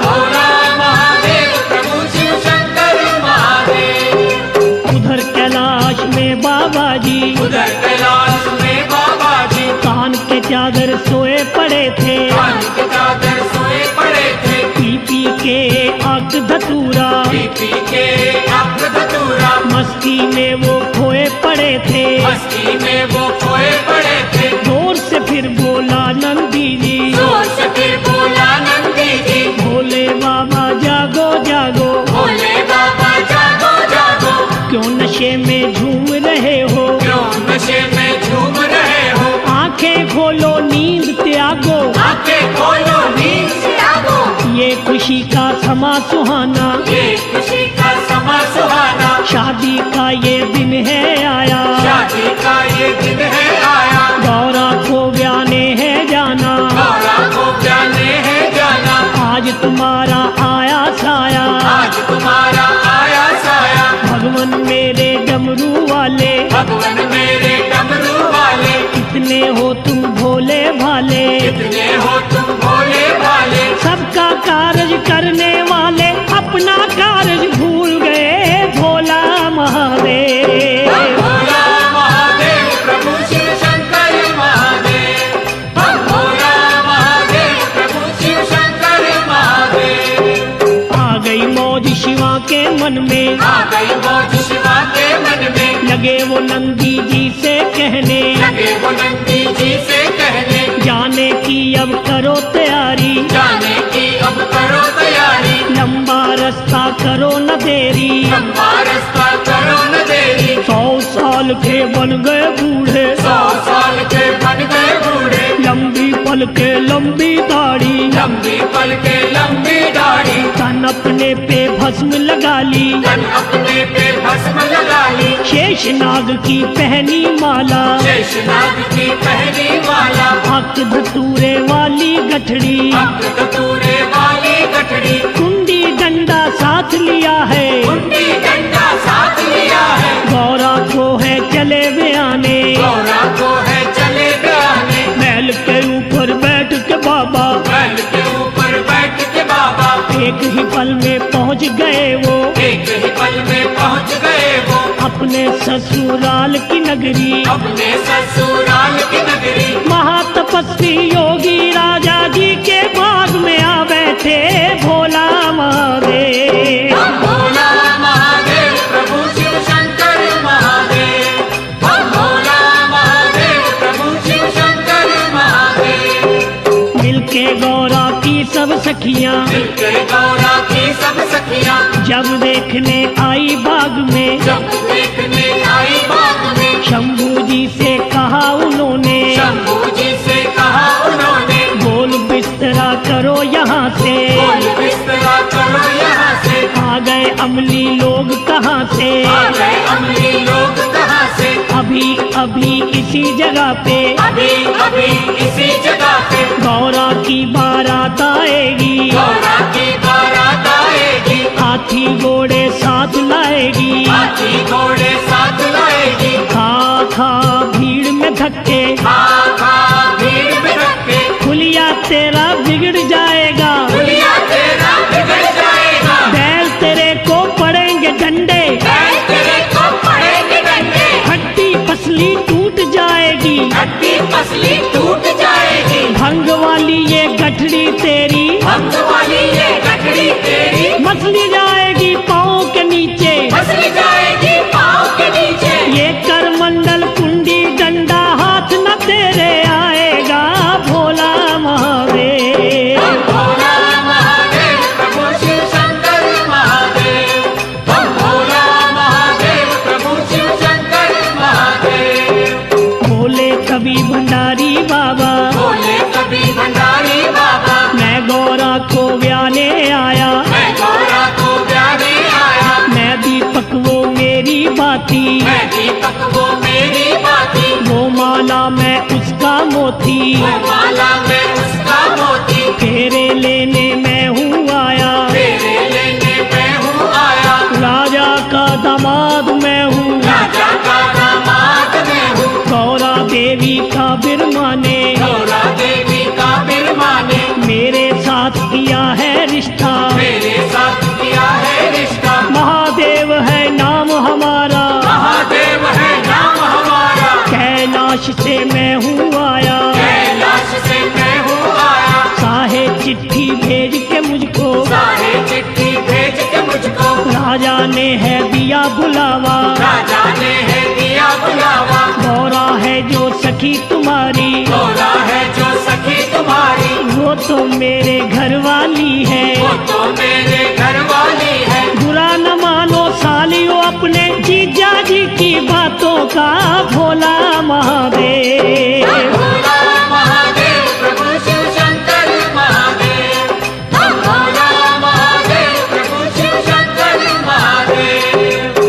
भोला महादेव प्रभु शिव शंकर महादेव। उधर कैलाश में बाबा जी, उधर कैलाश में बाबा जी, कान के चादर सोए पड़े थे, कान के चादर सोए पड़े थे, पी पी के आग धतूरा, पी पी के आग धतूरा, मस्ती में वो खोए पड़े थे, मस्ती में वो खोए पड़े थे, जोर से फिर बोला नंदी जी, जोर से फिर बोला नंदी जी, भोले बाबा जागो जागो, भोले बाबा जागो जागो, क्यों नशे में झूम रहे हो, क्यों नशे में झूम रहे हो, आंखें खोलो नींद त्यागो, आंखें खोलो नींद से जागो, ये खुशी का समा सुहाना, ये खुशी का समा सुहाना, शादी का ये दिन है आया, शादी का ये दिन है आया, गौरा को ब्याने है जाना, गौरा को जाने है जाना, आज तुम्हारा आया साया, आज तुम्हारा आया साया, भगवान मेरे डमरू वाले, भगवान मेरे डमरू वाले, कितने हो तुम भोले भाले, कितने हो तुम भोले भाले, सबका कारज करने वाले, अपना कारज भूल गए भोला महादेव। भोला महादेव प्रभु शिव शंकर महादेव, भोला महादेव प्रभु शिव शंकर महादेव। आ गई मौज शिवा के मन में, आ गई मौज शिवा के मन में, लगे वो नंदी जी से कहने, लगे वो नंदी जी से कहने, जाने की अब करो तैयारी, जाने की अब करो तैयारी, लंबा रास्ता करो न देरी, लंबा रास्ता करो न देरी, 100 साल के बन गए बूढ़े, 100 साल के बन गए बूढ़े, लंबी पल के लंबी दाढ़ी, लंबी पल के लंबी दाढ़ी, तन अपने पे भस्म लगा ली, तन अपने पे भस्म लगा ली, शेषनाग की पहनी माला, शेषनाग की पहली माला, हक धतूरे वाली गठड़ी, अंक कतूरे वाली गठड़ी, कुंडी डंडा साथ लिया है, कुंडी डंडा साथ लिया है, गौरा को है चले बयाने, गौरा को है चले बयाने, महल के ऊपर बैठ के बाबा, बैल के ऊपर बैठ के बाबा, एक ही पल में पहुंच गए वो, एक ही पल में पहुंच गए वो, अपने ससुराल की नगरी, अपने ससुराल की नगरी, महातपस्वी योगी राजा जी के बाग में आ बैठे भोला महादेव। भोला महादेव प्रभु शिव शंकर महादेव, भोला महादेव प्रभु शिव शंकर महादेव। मिलके गौरा की सब सखियां, मिलके गौरा की सब सखियां, जब देखने आई बाग में, जब देखने आई बाग में, शंभू जी से कहा उन्होंने, शंभू जी से कहा उन्होंने, गोल बिस्तरा करो यहाँ से, बोल बिस्तरा करो यहाँ से, आ गए अमली लोग कहाँ से, आ गए अमली लोग कहाँ से, अभी अभी इसी जगह पे, अभी अभी इसी जगह पे, गौरा की बारात आएगी, गौरा की बारात आएगी, हाथी घोड़े साथ लाएगी, हाथी घोड़े साथ लाएगी, खा खा भीड़ में धक्के, खा खा भीड़ में रखे, खुलिया तेरा बिगड़ जाएगा, दुनिया तेरा बिगड़ जाएगा, बैल तेरे को पड़ेंगे डंडे, बैल तेरे को पड़ेंगे डंडे, हड्डी पसली टूट जाएगी, हड्डी पसली टूट जाएगी, भंग वाली ये गठड़ी तेरी, भंग वाली ये गठड़ी तेरी, मसली जाएगी पाँव के नीचे, मसली जाएगी पाँव के नीचे, ये करमंडल कुंडी डंडा हाथ न तेरे आएगा भोला महादेव। भोला महादेव प्रभु शिव शंकर महादेव, भोला महादेव प्रभु शिव शंकर महादेव। बोले कभी भंडारी बाबा, बोले कभी भंडारी बाबा, मैं गौरा को ब्याने आया, मैं गौरा को ब्याने आया, मैं दीपक वो मेरी बाती, मैं दीपक वो मेरी बाती, वो माला मैं उसका मोती, वो माला मैं उसका मोती, फेरे लेने मैं हूँ आया, तेरे लेने मैं हूँ आया, राजा का दामाद मैं हूँ, राजा का दामाद मैं हूँ, गौरा देवी का बिरमाने, गौरा देवी का बिरमाने, मेरे साथ किया है रिश्ता, मेरे साथ किया है रिश्ता, महादेव है नाम हमारा, महादेव है नाम हमारा, कैलाश से मैं हूँ आया, कैलाश से मैं हूँ आया, साहे चिट्ठी भेज के मुझको, सारे चिट्ठी भेज के मुझको, राजा ने है दिया बुलावा, राजा ने है दिया बुलावा, गौरा है जो सखी तुम्हारी, गौरा है जो सखी तुम्हारी, वो तो मेरे घर वाली है, वो तो मेरे घर वाली है, बुरा न मानो सालियों अपने जीजा जी की बातों का भोला महादेव। भोला महादेव प्रभु शिव शंकर महादेव, भोला महादेव प्रभु शिव शंकर महादेव।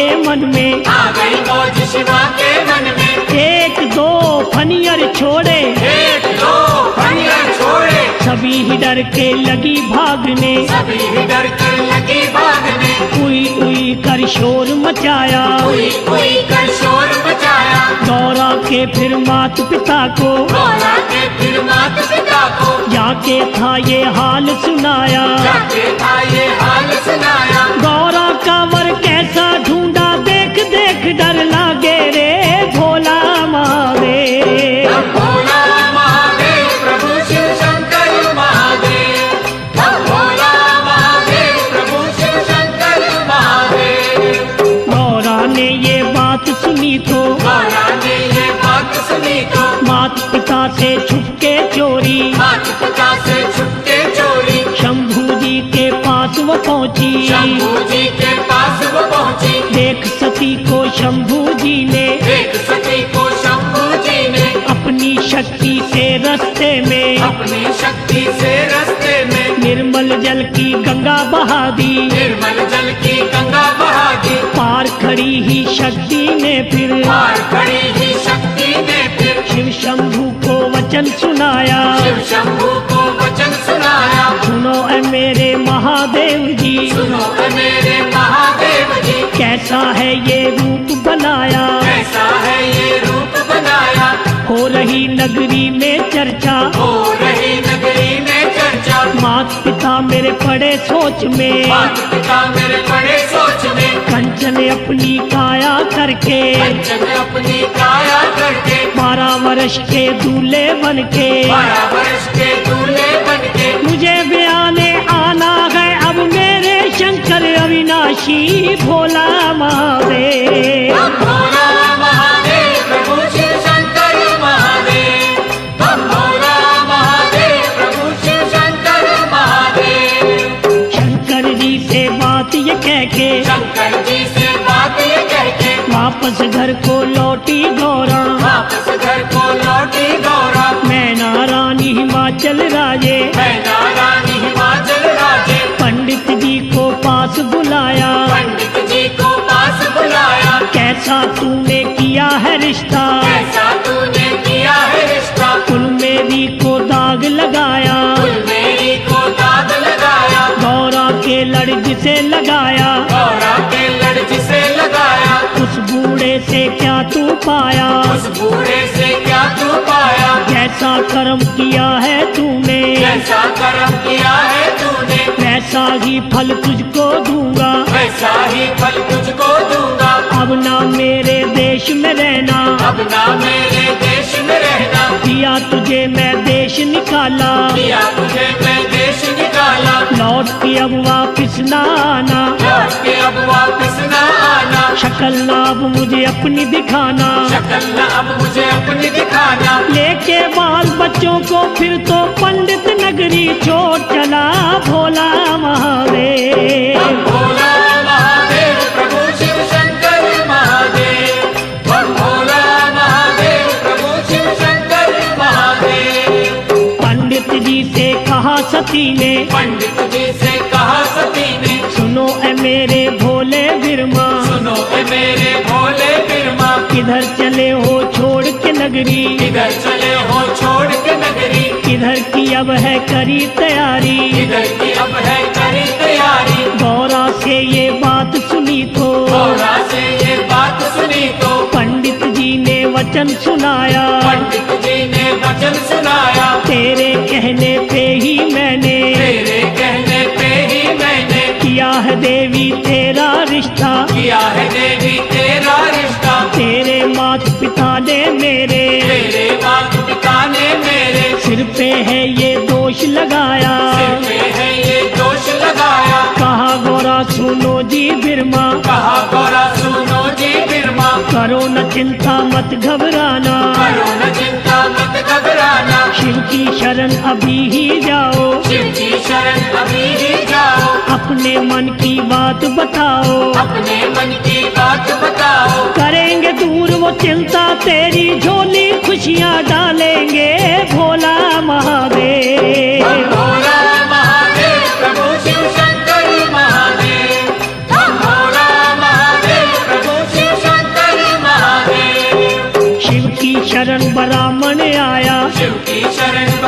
के मन में, आ गई मौज शिवा के मन में। एक दो फनियर छोड़े, एक दो फनियर छोड़े, सभी ही डर के लगी भागने, सभी ही डर कर लगी भागने। उई उई कर शोर मचाया, कोई कोई कर शोर मचाया, दौड़ा के फिर मात पिता को, दौड़ा के फिर मात पिता को, जाके था ये हाल सुनाया। जाके था ये हाल सुनाया। गौरा का वर कैसा ढूंढा, देख देख डर लागे रे भोला महादेव। हम भोला महादेव प्रभु शिव शंकर महादेव, हम भोला महादेव प्रभु शिव शंकर महादेव। गौरा ने ये बात सुनी तो, गौरा ने ये बात सुनी तो, मात पिता से छुपके चोरी, मात पिता से छुपके चोरी, शंभू जी के पास वो पहुंची। शंभू जी के पास वो पहुंची। देख सती को शंभू जी ने, देख सती को शंभू जी ने, अपनी शक्ति से रास्ते में, अपनी शक्ति से रास्ते में, निर्मल जल की गंगा बहा दी। निर्मल जल की गंगा बहा दी। पार खड़ी ही शक्ति ने फिर, पार खड़ी ही शक्ति ने फिर, शिव शंभू को वचन सुनाया। शिव शंभू को वचन सुनाया। सुनो ऐ मेरे महादेव जी, सुनो ऐ मेरे महादेव जी, कैसा है ये रूप बनाया। कैसा है ये रूप बनाया। हो रही नगरी में चर्चा, हो रही नगरी में चर्चा, मात पिता मेरे पड़े सोच में। मात पिता मेरे बड़े सोच में, कंचन अपनी काया करके, कंचन अपनी काया करके, 12 वर्ष के दूल्हे बन के, 12 वर्ष के दूल्हे बन के, मुझे ब्याने आना है अब मेरे शंकर अविनाशी भोला महादेव। हम भोला महादेव प्रभु शिव शंकर महादेव, हम भोला महादेव प्रभु शिव शंकर महादेव। शंकर जी से बात ये कह के, शंकर जी से बात ये कह के, वापस घर को लौटी गौरा। वापस घर को लौटी गौरा। मैना रानी हिमाचल राजे, मैना रानी हिमाचल राजे, पंडित जी को पास बुलाया। पंडित जी को पास बुलाया। कैसा तूने किया है रिश्ता, कैसा तूने किया है रिश्ता, कुल मेरी को दाग लगाया। कुल मेरी को दाग लगाया। गौरा के लड़ जिसे लगाया, गौरा के लड़ जिसे लगाया, उस बूढ़े से क्या तू पाया। उस बूढ़े से क्या तू पाया। जैसा कर्म किया है तूने, जैसा कर्म किया है तूने, वैसा ही फल तुझको दूंगा। वैसा ही फल तुझको दूंगा। अब ना मेरे देश में रहना, अब ना मेरे देश में रहना, दिया तुझे मैं देश निकाला। दिया तुझे मैं देश निकाला। लौट के अब वापिस ना आना, लौट के अब वापस न आना। शक्ल ना अब मुझे अपनी दिखाना। शक्ल न अब मुझे अपनी दिखाना। लेके बाल बच्चों को फिर तो पंडित नगरी छोड़ चला भोला महादेव। हम भोला महादेव प्रभु शिव शंकर महादेव, हम भोला महादेव प्रभु शिव शंकर महादेव। पंडित जी से कहा सती ने, पंडित जी से कहा सती ने, सुनो ऐ मेरे भोले बिरमा, सुनो ए मेरे भोले बिरमा, किधर चले हो छोड़ के नगरी। इधर चले हो छोड़ के नगरी, किधर की अब है करी तैयारी। इधर की अब है करी तैयारी। गौरा से ये बात सुनी तो, गौरा से ये बात सुनी तो, पंडित जी ने वचन सुनाया। पंडित जी ने वचन सुनाया। तेरे कहने पे ही मैंने, तेरे कहने पे ही मैंने, किया है देवी तेरा रिश्ता। किया है देवी तेरा रिश्ता। तेरे मात पिता ने मेरे, तेरे मात पिता ने मेरे, सिर पे है ये दोष लगाया। सिर पे है ये दोष लगाया। कहा गौरा सुनो जी बिरमा, कहा गौरा सुनो जी बिरमा, करो न चिंता मत घबराना। करो न चिंता मत घबराना। शिव की शरण अभी ही जाओ, शिव की शरण अभी ही जाओ। अपने मन की बात बताओ। अपने मन की बात बताओ। करेंगे दूर वो चिंता तेरी, झोली खुशियाँ डालेंगे भोला महादेव। हम भोला महादेव प्रभु शिव शंकर महादेव, हम भोला महादेव प्रभु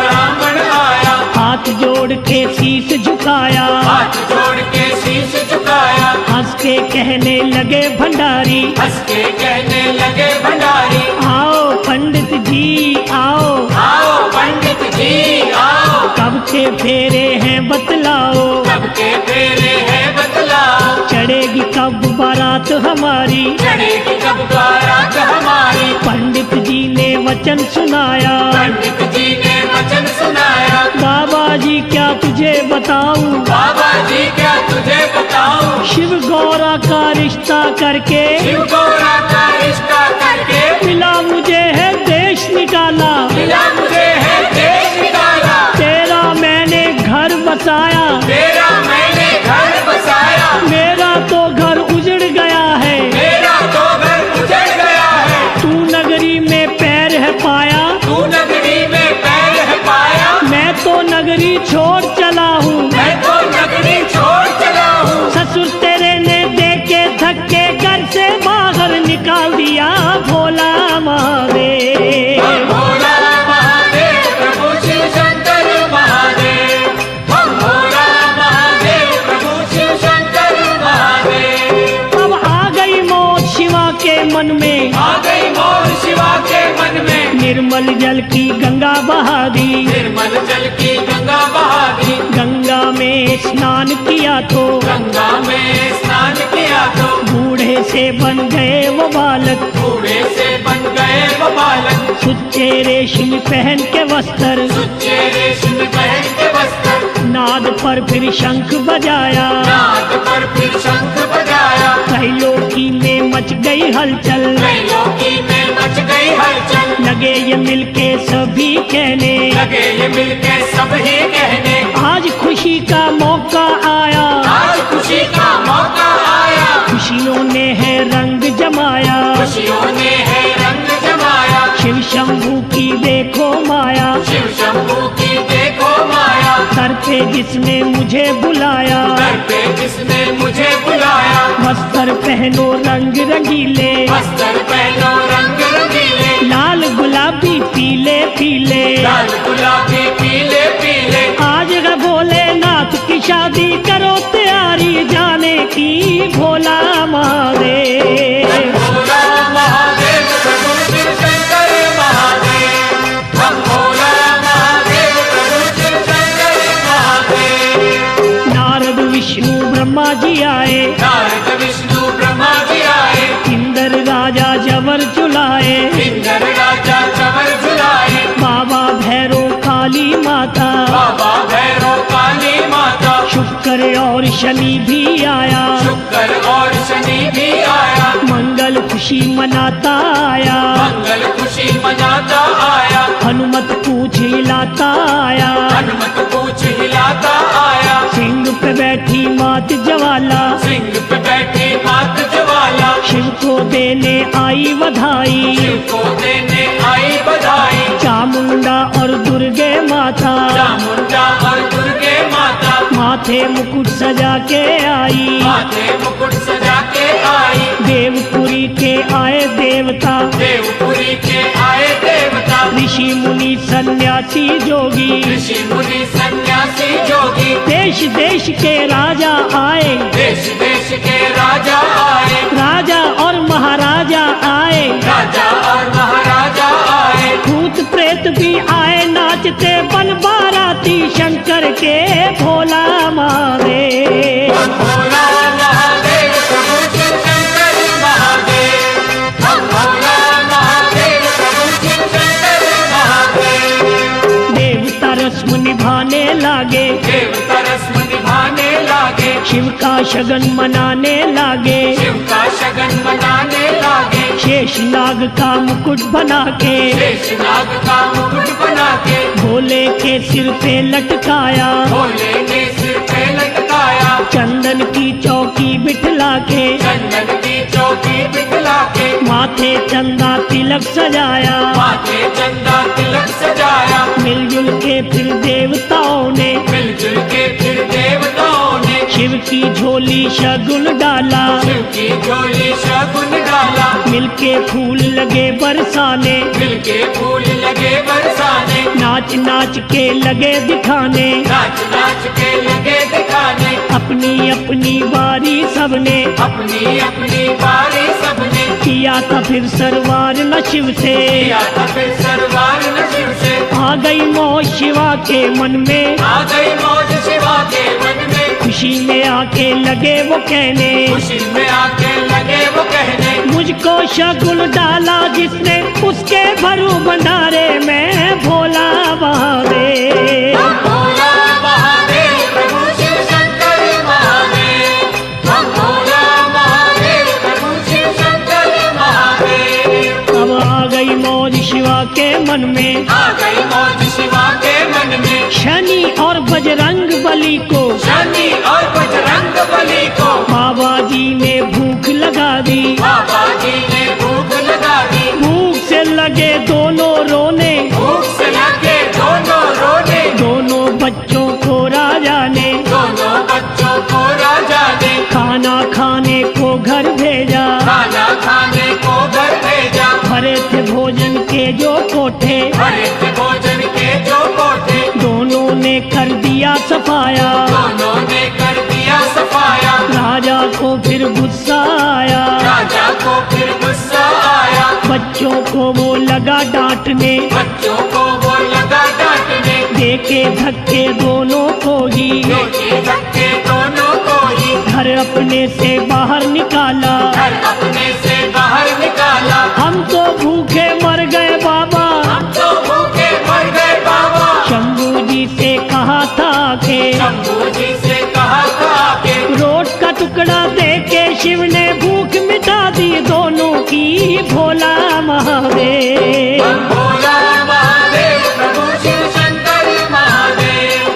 ब्राह्मण आया, हाथ जोड़ के शीश झुकाया, हाथ जोड़ के शीश झुकाया, हंस के कहने लगे भंडारी, हंस के कहने लगे भंडारी, आओ पंडित जी आओ, आओ पंडित जी आओ, कब के फेरे हैं बतलाओ, कब के फेरे हैं बतलाओ, चढ़ेगी कब बारात हमारी, चढ़ेगी कब बारात हमारी। पंडित जी ने वचन सुनाया, पंडित जी ने वचन सुनाया, बाबा जी क्या तुझे बताऊं, बाबा जी क्या तुझे बताऊं, शिव गौरा का रिश्ता करके शिव गौरा का रिश्ता करके मिला मुझे है देश निकाला, मिला मुझे है देश निकाला, तेरा मैंने घर बसाया, तेरा मैंने घर बसाया, मेरा तो घर उजड़ गया है, मेरा तो घर उजड़ गया है, तू नगरी में पैर है पाया, तू नगरी में पैर है पाया, मैं तो नगरी छोड़ चला हूँ, मैं तो नगरी छोड़ चला हूँ, ससुर तेरे ने देके धक्के घर से बाहर निकाल दिया, भोला महादेव। भोला महादेव प्रभु शिव शंकर महादेव, हम भोला महादेव प्रभु शिव शंकर महादेव। अब आ गई मौत शिवा के मन में, आ गई मौत शिवा के मन में, निर्मल जल की गंगा बहा दी, निर्मल जल की गंगा बहा दी, गंगा में स्नान किया तो गंगा में स्नान किया तो बूढ़े से बन गए वो बालक, बूढ़े से बन गए वो बालक, सुच्चे रेशम पहन के वस्त्र, सुच्चे रेशम पहन के वस्त्र, नाद पर फिर शंख बजाया, नाद पर फिर शंख बजाया, त्रैलोकी में मच गई हलचल, त्रैलोकी में मच गई हलचल, लगे ये मिलके सभी कहने, लगे ये मिलके सब ही कहने, आज खुशी का मौका आया, आज खुशी का मौका आया, खुशियों ने है रंग जमाया, खुशियों ने है रंग जमाया, शिव शंभू की देखो माया, शिव शंभू की देखो माया, सर पे जिसने मुझे बुलाया, दर पे जिसने मुझे बुलाया, वस्त्र पहनो रंग रंगीले, वस्त्र पहनो रंग रंगीले, लाल गुलाबी पीले पीले, लाल गुलाबी पीले पीले, आज है भोलेनाथ की शादी, करो तैयारी जाने की, भोला महादेव। भोला महादेव प्रभु शिव शंकर महादेव, हम भोला महादेव प्रभु शिव शंकर महादेव। नारद विष्णु ब्रह्मा जी आए, नारद विष्णु ब्रह्मा जी आए, इंद्र राजा जवर चुलाए, इंद्र राजा चवर झुलाए, बाबा भैरो काली माता, बाबा भैरव काली माता, शुक्र और शनि भी आया, शुक्र और शनि भी आया, मंगल खुशी मनाता आया, मंगल खुशी मनाता आया, हनुमत पूछ हिलाता आया, हनुमत पूछ हिलाता आया, सिंह पे बैठी मात ज्वाला, सिंह पे बैठी मात ज्वाला, शिव को देने आई बधाई, शिव को देने आई बधाई, चामुंडा और दुर्गे माता, चामुंडा और दुर्गे माता, माथे मुकुट सजा के आई, माथे मुकुट सजा के आई, देवपुरी के आए देवता, देवपुरी के आए देवता, ऋषि मुनि सन्यासी जोगी, ऋषि मुनि सन्यासी जोगी, देश देश के राजा आए, देश देश के राजा आए, राजा और महाराजा आए, राजा और महाराजा आए, भूत प्रेत भी आए नाचते बन बाराती, शंकर के भोला महादेव। भोला महादेव प्रभु शिव शंकर महादेव, हम भोला महादेव प्रभु शिव शंकर महादेव। देवता रस्म निभाने लागे, देवता रस्म निभाने लागे, शिव का शगन मनाने लागे, शिव का शगन मनाने लागे, शेष नाग का मुकुट बना के, शेषनाग का मुकुट बना के, भोले के सिर पे लटकाया, भोले ने सिर पे लटकाया, चंदन की चौकी बिठला के, चंदन की चौकी बिठला के, माथे चंदा तिलक सजाया, माथे चंदा तिलक सजाया, मिलजुल के फिर देवताओं ने मिलजुल के फिर देवताओं ने शिव की झोली शगुन डाला, शिव की झोली शगुन डाला, मिलके फूल लगे बरसाने, मिलके फूल लगे बरसाने, नाच नाच के लगे दिखाने, नाच नाच के लगे दिखाने, अपनी अपनी बारी सबने अपनी अपनी बारी सबने, किया था फिर सरवार न शिव से, किया था फिर सरवार न शिव से, आ गई मौज शिवा के मन में, आ गई मौज शिवा के मन में, खुशी में आके लगे वो कहने, खुशी में आके लगे वो कहने, मुझको शगुन डाला जिसने उसके भरू भंडारे में भोला महादेव। हम भोला महादेव प्रभु शिव शंकर महादेव, हम भोला महादेव प्रभु शिव शंकर महादेव। अब आ गई मौज शिवा के मन में, आ गई मौज शिवा के मन में, शनि और बजरंग बली को शनि और बजरंग बली को बाबा जी ने भूख लगा दी, बाबा जी ने भूख लगा दी, भूख से लगे दोनों रोने, भूख से लगे दोनों रोने, दोनों बच्चों को राजा ने दोनों बच्चों को राजा ने खाना खाने को घर भेजा, खाना खाने को घर भेजा, भरे थे भोजन के जो कोठे, भरे थे भोजन के जो कोठे, दोनों ने कर दिया सफाया, दोनों ने कर दिया सफाया, राजा को फिर गुस्सा आया, राजा को फिर गुस्सा आया, बच्चों को वो लगा डांटने, बच्चों को वो लगा डांटने, देके धक्के दोनों को ही, देखे धक्के दोनों को ही, घर अपने से बाहर निकाला, घर अपने से बाहर निकाला, हम तो भूखे मर गए बाबा, हम तो भूखे मर गए बाबा, शंभू जी से कहा था के शंभू जी से कहा था कि रोट का टुकड़ा देके शिव ने भूख मिटा दी दोनों की, भोला महादेव। हम भोला महादेव प्रभु शिव शंकर महादेव,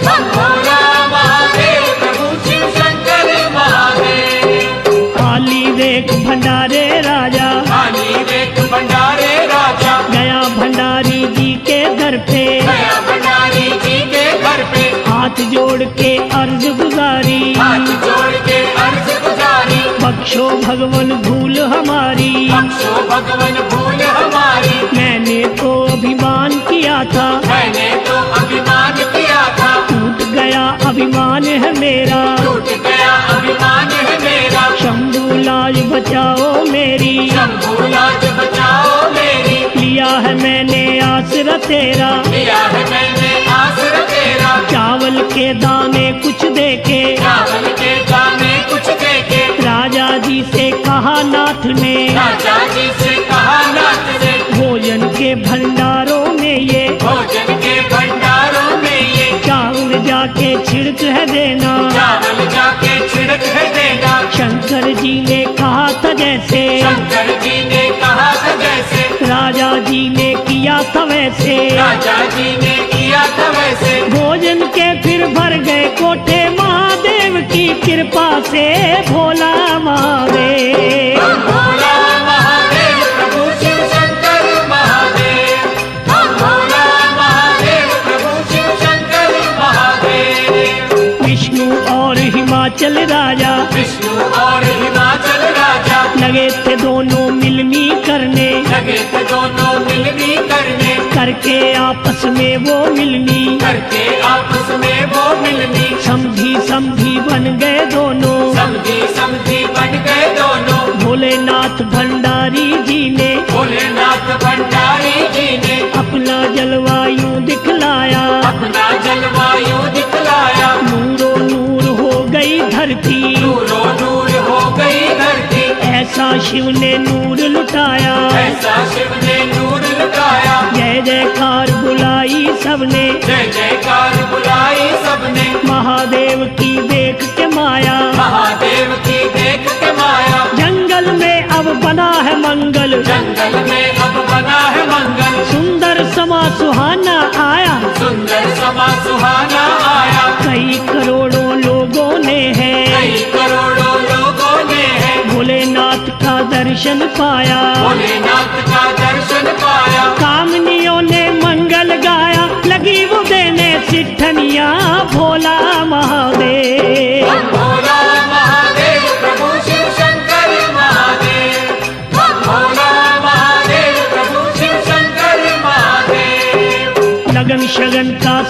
हम भोला महादेव प्रभु शिव शंकर महादेव। खाली देख भंडारे राजा, खाली देख भंडारे राजा, गया भंडारी जी के दर पे, गया भंडारी जी के घर पे, हाथ जोड़ के अर्ज गुजारी, हाथ जोड़ के अर्ज गुजारी, बख्शो भगवन भूल हमारी, बख्शो भगवन भूल हमारी, मैंने तो अभिमान किया था, मैंने तो अभिमान किया था, टूट गया अभिमान है मेरा, टूट गया अभिमान है मेरा, शंभू लाज बचाओ मेरी, शंभू लाज बचाओ मेरी, लिया है मैंने आसरा तेरा, लिया है मैंने आसरा तेरा, चावल के दाने कुछ देके, चावल के दाने कुछ देके, राजा जी से कहा नाथ ने, राजा जी से कहा नाथ से, भोजन के भंडारों में ये, भोजन के भंडारों में ये, चावल जाके छिड़क है देना, चावल जाके छिड़क है देना, शंकर जी ने कहा था जैसे, शंकर जी ने कहा था जैसे, राजा जी ने किया था वैसे, राजा जी ने किया था वैसे, भोजन के फिर भर गए कोठे महादेव की कृपा से, भोला महादेव। हम भोला महादेव प्रभु शिव शंकर महादेव, हम भोला महादेव प्रभु शिव शंकर महादेव। विष्णु और हिमाचल राजा विष्णु और हिमाचल राजा लगे थे दोनों मिलनी करने, लगे थे दोनों मिलनी करने, करके आपस में वो मिलनी, करके आपस में वो मिलनी, समझी समझी बन गए दोनों, समझी समझी बन गए दोनों, भोलेनाथ भंडारी जी ने भोलेनाथ भंडारी जी ने अपना जलवायु दिखलाया, अपना जलवायु दिखलाया, नूरो नूर हो गई धरती, नूरो नूर हो गई धरती, ऐसा शिव ने नूर लुटाया, ऐसा शिव ने नूर लुटाया, जय जयकार बुलाई सबने, जय जयकार बुलाई सबने, महादेव की देख के माया, महादेव की देख के माया, जंगल में अब बना है मंगल, जंगल में अब बना है मंगल, सुंदर समा सुहाना आया, सुंदर समा सुहाना आया, कई करोड़ों लोगों ने है, कई करोड़ों लोगों ने है, भोलेनाथ का दर्शन पाया, भोलेनाथ का दर्शन पाया, कामनियों ने मंगल गाया, लगी वो देने सिद्धनिया, भोला महादेव। हम भोला महादेव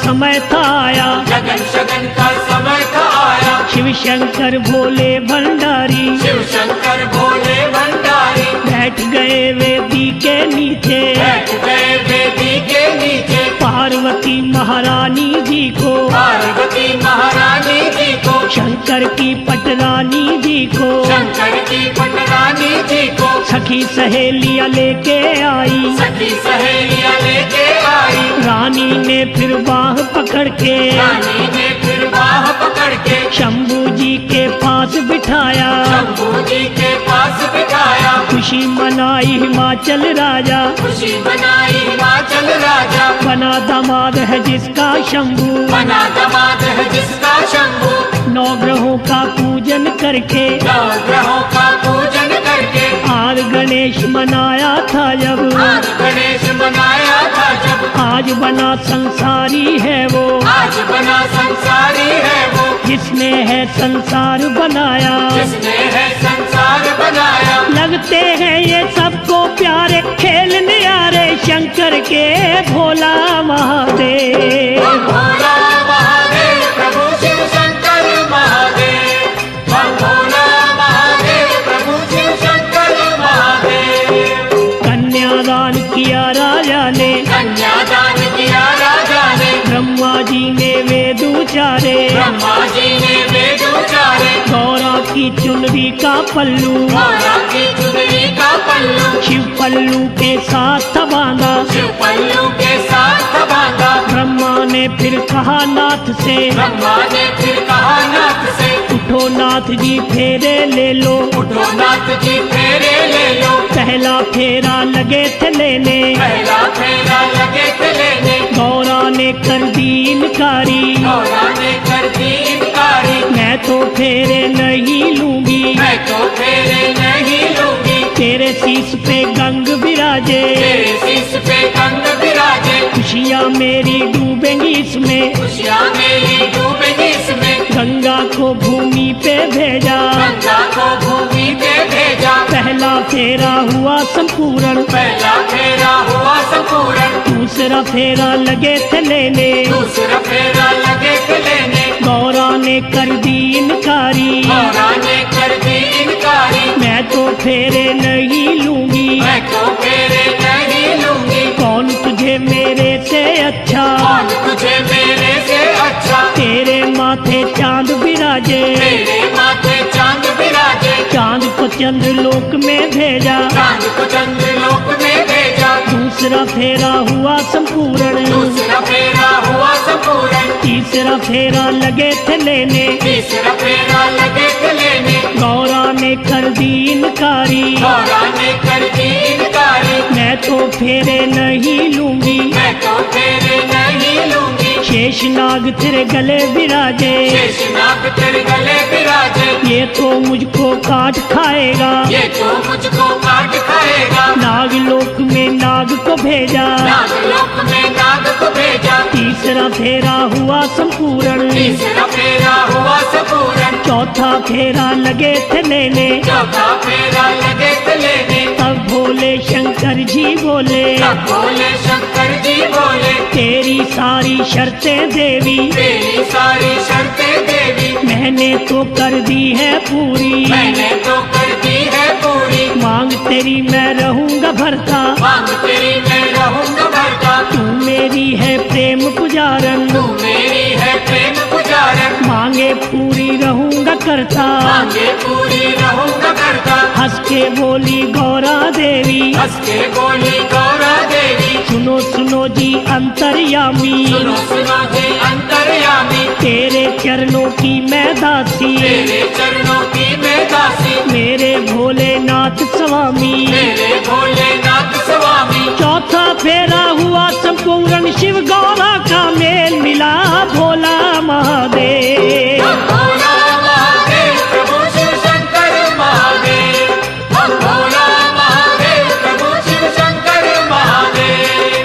समय था आया, लगन शगन का समय था आया। शिव शंकर भोले भंडारी शिव शंकर भोले भंडारी बैठ गए वेदी के नीचे, बैठ गए वेदी के नीचे। पार्वती महारानी जी को, पार्वती महारानी जी को, शंकर की पटरानी जी को, शंकर की पटरानी जी को, सखी सहेलियां लेके आई। सखी सहेलियां लेके आई। रानी ने फिर बाह पकड़ के, रानी ने फिर बाह पकड़ के, शंभू जी के पास बिठाया, शंभू जी के पास बिठाया। खुशी मनाई हिमाचल राजा, खुशी मनाई हिमाचल राजा, बना दामाद है जिसका शंभू, बना दामाद है जिसका शंभू। 9 ग्रहों का पूजन करके, 9 ग्रहों का पूजन करके, आज गणेश मनाया था जब, आज गणेश मनाया था जब, आज बना संसारी है वो, आज बना संसारी है वो, जिसने है संसार बनाया। जिसने है संसार बनाया। लगते हैं ये सबको प्यारे, खेल न्यारे शंकर के भोला महादेव। भोला महादेव प्रभु शिव शंकर महादेव, भोला महादेव प्रभु शिव शंकर महादेव। कन्यादान किया राजा ने, कन्यादान किया राजा ने, ब्रह्मा जी ने वेद उचारे, ब्रह्मा जी ने वेद उचारे। गौरा की चुनरी का पल्लू, गौरा की चुनरी का पल्लू, शिव पल्लू के साथ बांधा, शिव पल्लू के साथ बांधा। ब्रह्मा ने फिर कहा नाथ से, ब्रह्मा ने फिर कहा नाथ से, उठो नाथ जी फेरे ले लो, उठो नाथ जी फेरे ले लो। पहला फेरा लगे थे लेने, पहला फेरा लगे थे लेने, गौरा ने कर दी इनकारी, गौरा ने कर दी इनकारी। मैं तो फेरे नहीं लूंगी, मैं तो फेरे नहीं लूंगी। तेरे शीश पे गंग विराजे, तेरे शीश पे गंग विराजे, खुशियाँ मेरी डूबेंगी इसमें, खुशियाँ मेरी डूबेंगी इसमें। गंगा को भूमि पे भेजा, गंगा को भूमि पे भेजा, पहला फेरा हुआ संपूर्ण, पहला फेरा हुआ संपूर्ण। दूसरा फेरा लगे थे लेने, दूसरा फेरा लगे थे लेने, गौरा ने कर दी इनकारी, गौरा ने कर दी इनकारी। मैं तो फेरे नहीं लूंगी, मैं तो फेरे नहीं लूंगी। कौन तुझे मेरे से अच्छा, कौन तुझे मेरे से अच्छा, तेरे माथे चांद विराजे, तेरे माथे चांद विराजे, चांद को चंद्रलोक में भेजा, चांद को चंद्रलोक में भेजा। दूसरा फेरा हुआ संपूर्ण, दूसरा फेरा हुआ संपूर्ण, तीसरा फेरा लगे थे लेने, तीसरा फेरा लगे थे लेने, गौरा ने कर दी इनकारी, गौरा ने कर दी इनकारी। मैं तो फेरे नहीं लूंगी, मैं तो फेरे नहीं लूंगी। शेषनाग तेरे गले विराजे, शेषनाग तेरे गले विराजे, ये तो मुझको काट खाएगा, ये तो मुझको काट खाएगा। नागलोक में नाग को भेजा, नागलोक में नाग को भेजा, तीसरा फेरा हुआ संपूर्ण, तीसरा फेरा हुआ संपूर्ण, चौथा फेरा लगे थे लेने, चौथा फेरा लगे थे लेने। तब भोले शंकर जी बोले, तब भोले शंकर जी बोले, तेरी सारी शर्तें देवी, तेरी सारी शर्तें देवी, मैंने तो कर दी है पूरी, मैंने तो कर दी है पूरी। मांग तेरी मैं रहूंगा भरता, मांग तेरी मैं रहूंगा भरता, तू मेरी है प्रेम पुजारन, तू मेरी है प्रेम पुजारन। मांगे पूरी रहूंगा करता, मांगे पूरी रहूंगा करता, हंस के बोली गौरा देवी, हंस के बोली गौरा देवी। सुनो सुनो जी अंतर्यामी, सुनो सुनो जी अंतर्यामी, तेरे चरणों की मैं दासी, तेरे चरणों की मैं दासी, मेरे भोलेनाथ स्वामी। मेरे भोलेनाथ स्वामी। चौथा फेरा हुआ संपूर्ण, शिव गौरा का मेल मिला, भोला महादेव। भोला महादेव प्रभु शिव शंकर महादेव, भोला महादेव प्रभु शिव शंकर महादेव।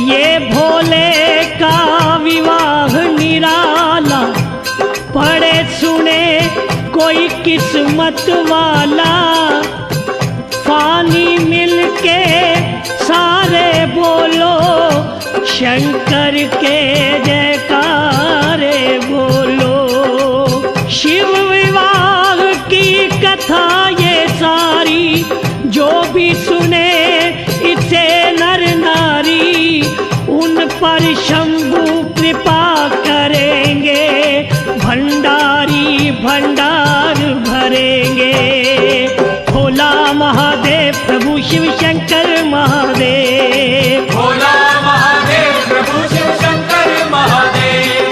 ये भोले का विवाह निराला, पढ़े सुने कोई किस्मत वाला, फानी मिलके सारे बोलो शंकर के जयकारे बोलो। शिव विवाह की कथा ये सारी, जो भी सुने इसे नर नारी, उन पर शंभु कृपा करेंगे, भंडारी भंडार भरेंगे। भोला महादेव प्रभु शिव शंकर महादेव, भोला महादेव प्रभु शिव शंकर महादेव,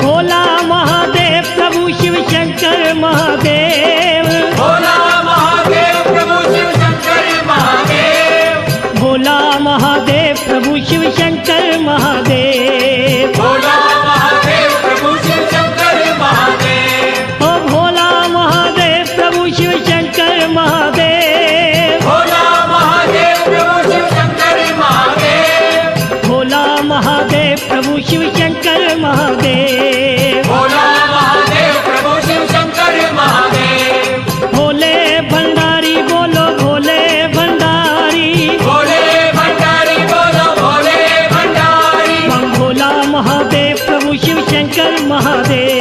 भोला महादेव प्रभु शिव शंकर महादेव, भोला महादेव प्रभु शिव शंकर महादेव, भोला महादेव प्रभु शिव शंकर महादेव, भोला महादेव प्रभु शिव शंकर महादेव, ओ भोला महादेव प्रभु शिव शंकर महादेव, भोला महादेव प्रभु शिव शंकर महादेव, भोला महादेव प्रभु शिव शंकर महादेव, भोला महादेव प्रभु शिव शंकर महादेव, भोले भंडारी बोलो भोले भंडारी, भोले भंडारी बोलो भोले भंडारी, बम भोला महादेव प्रभु शिव शंकर महादेव।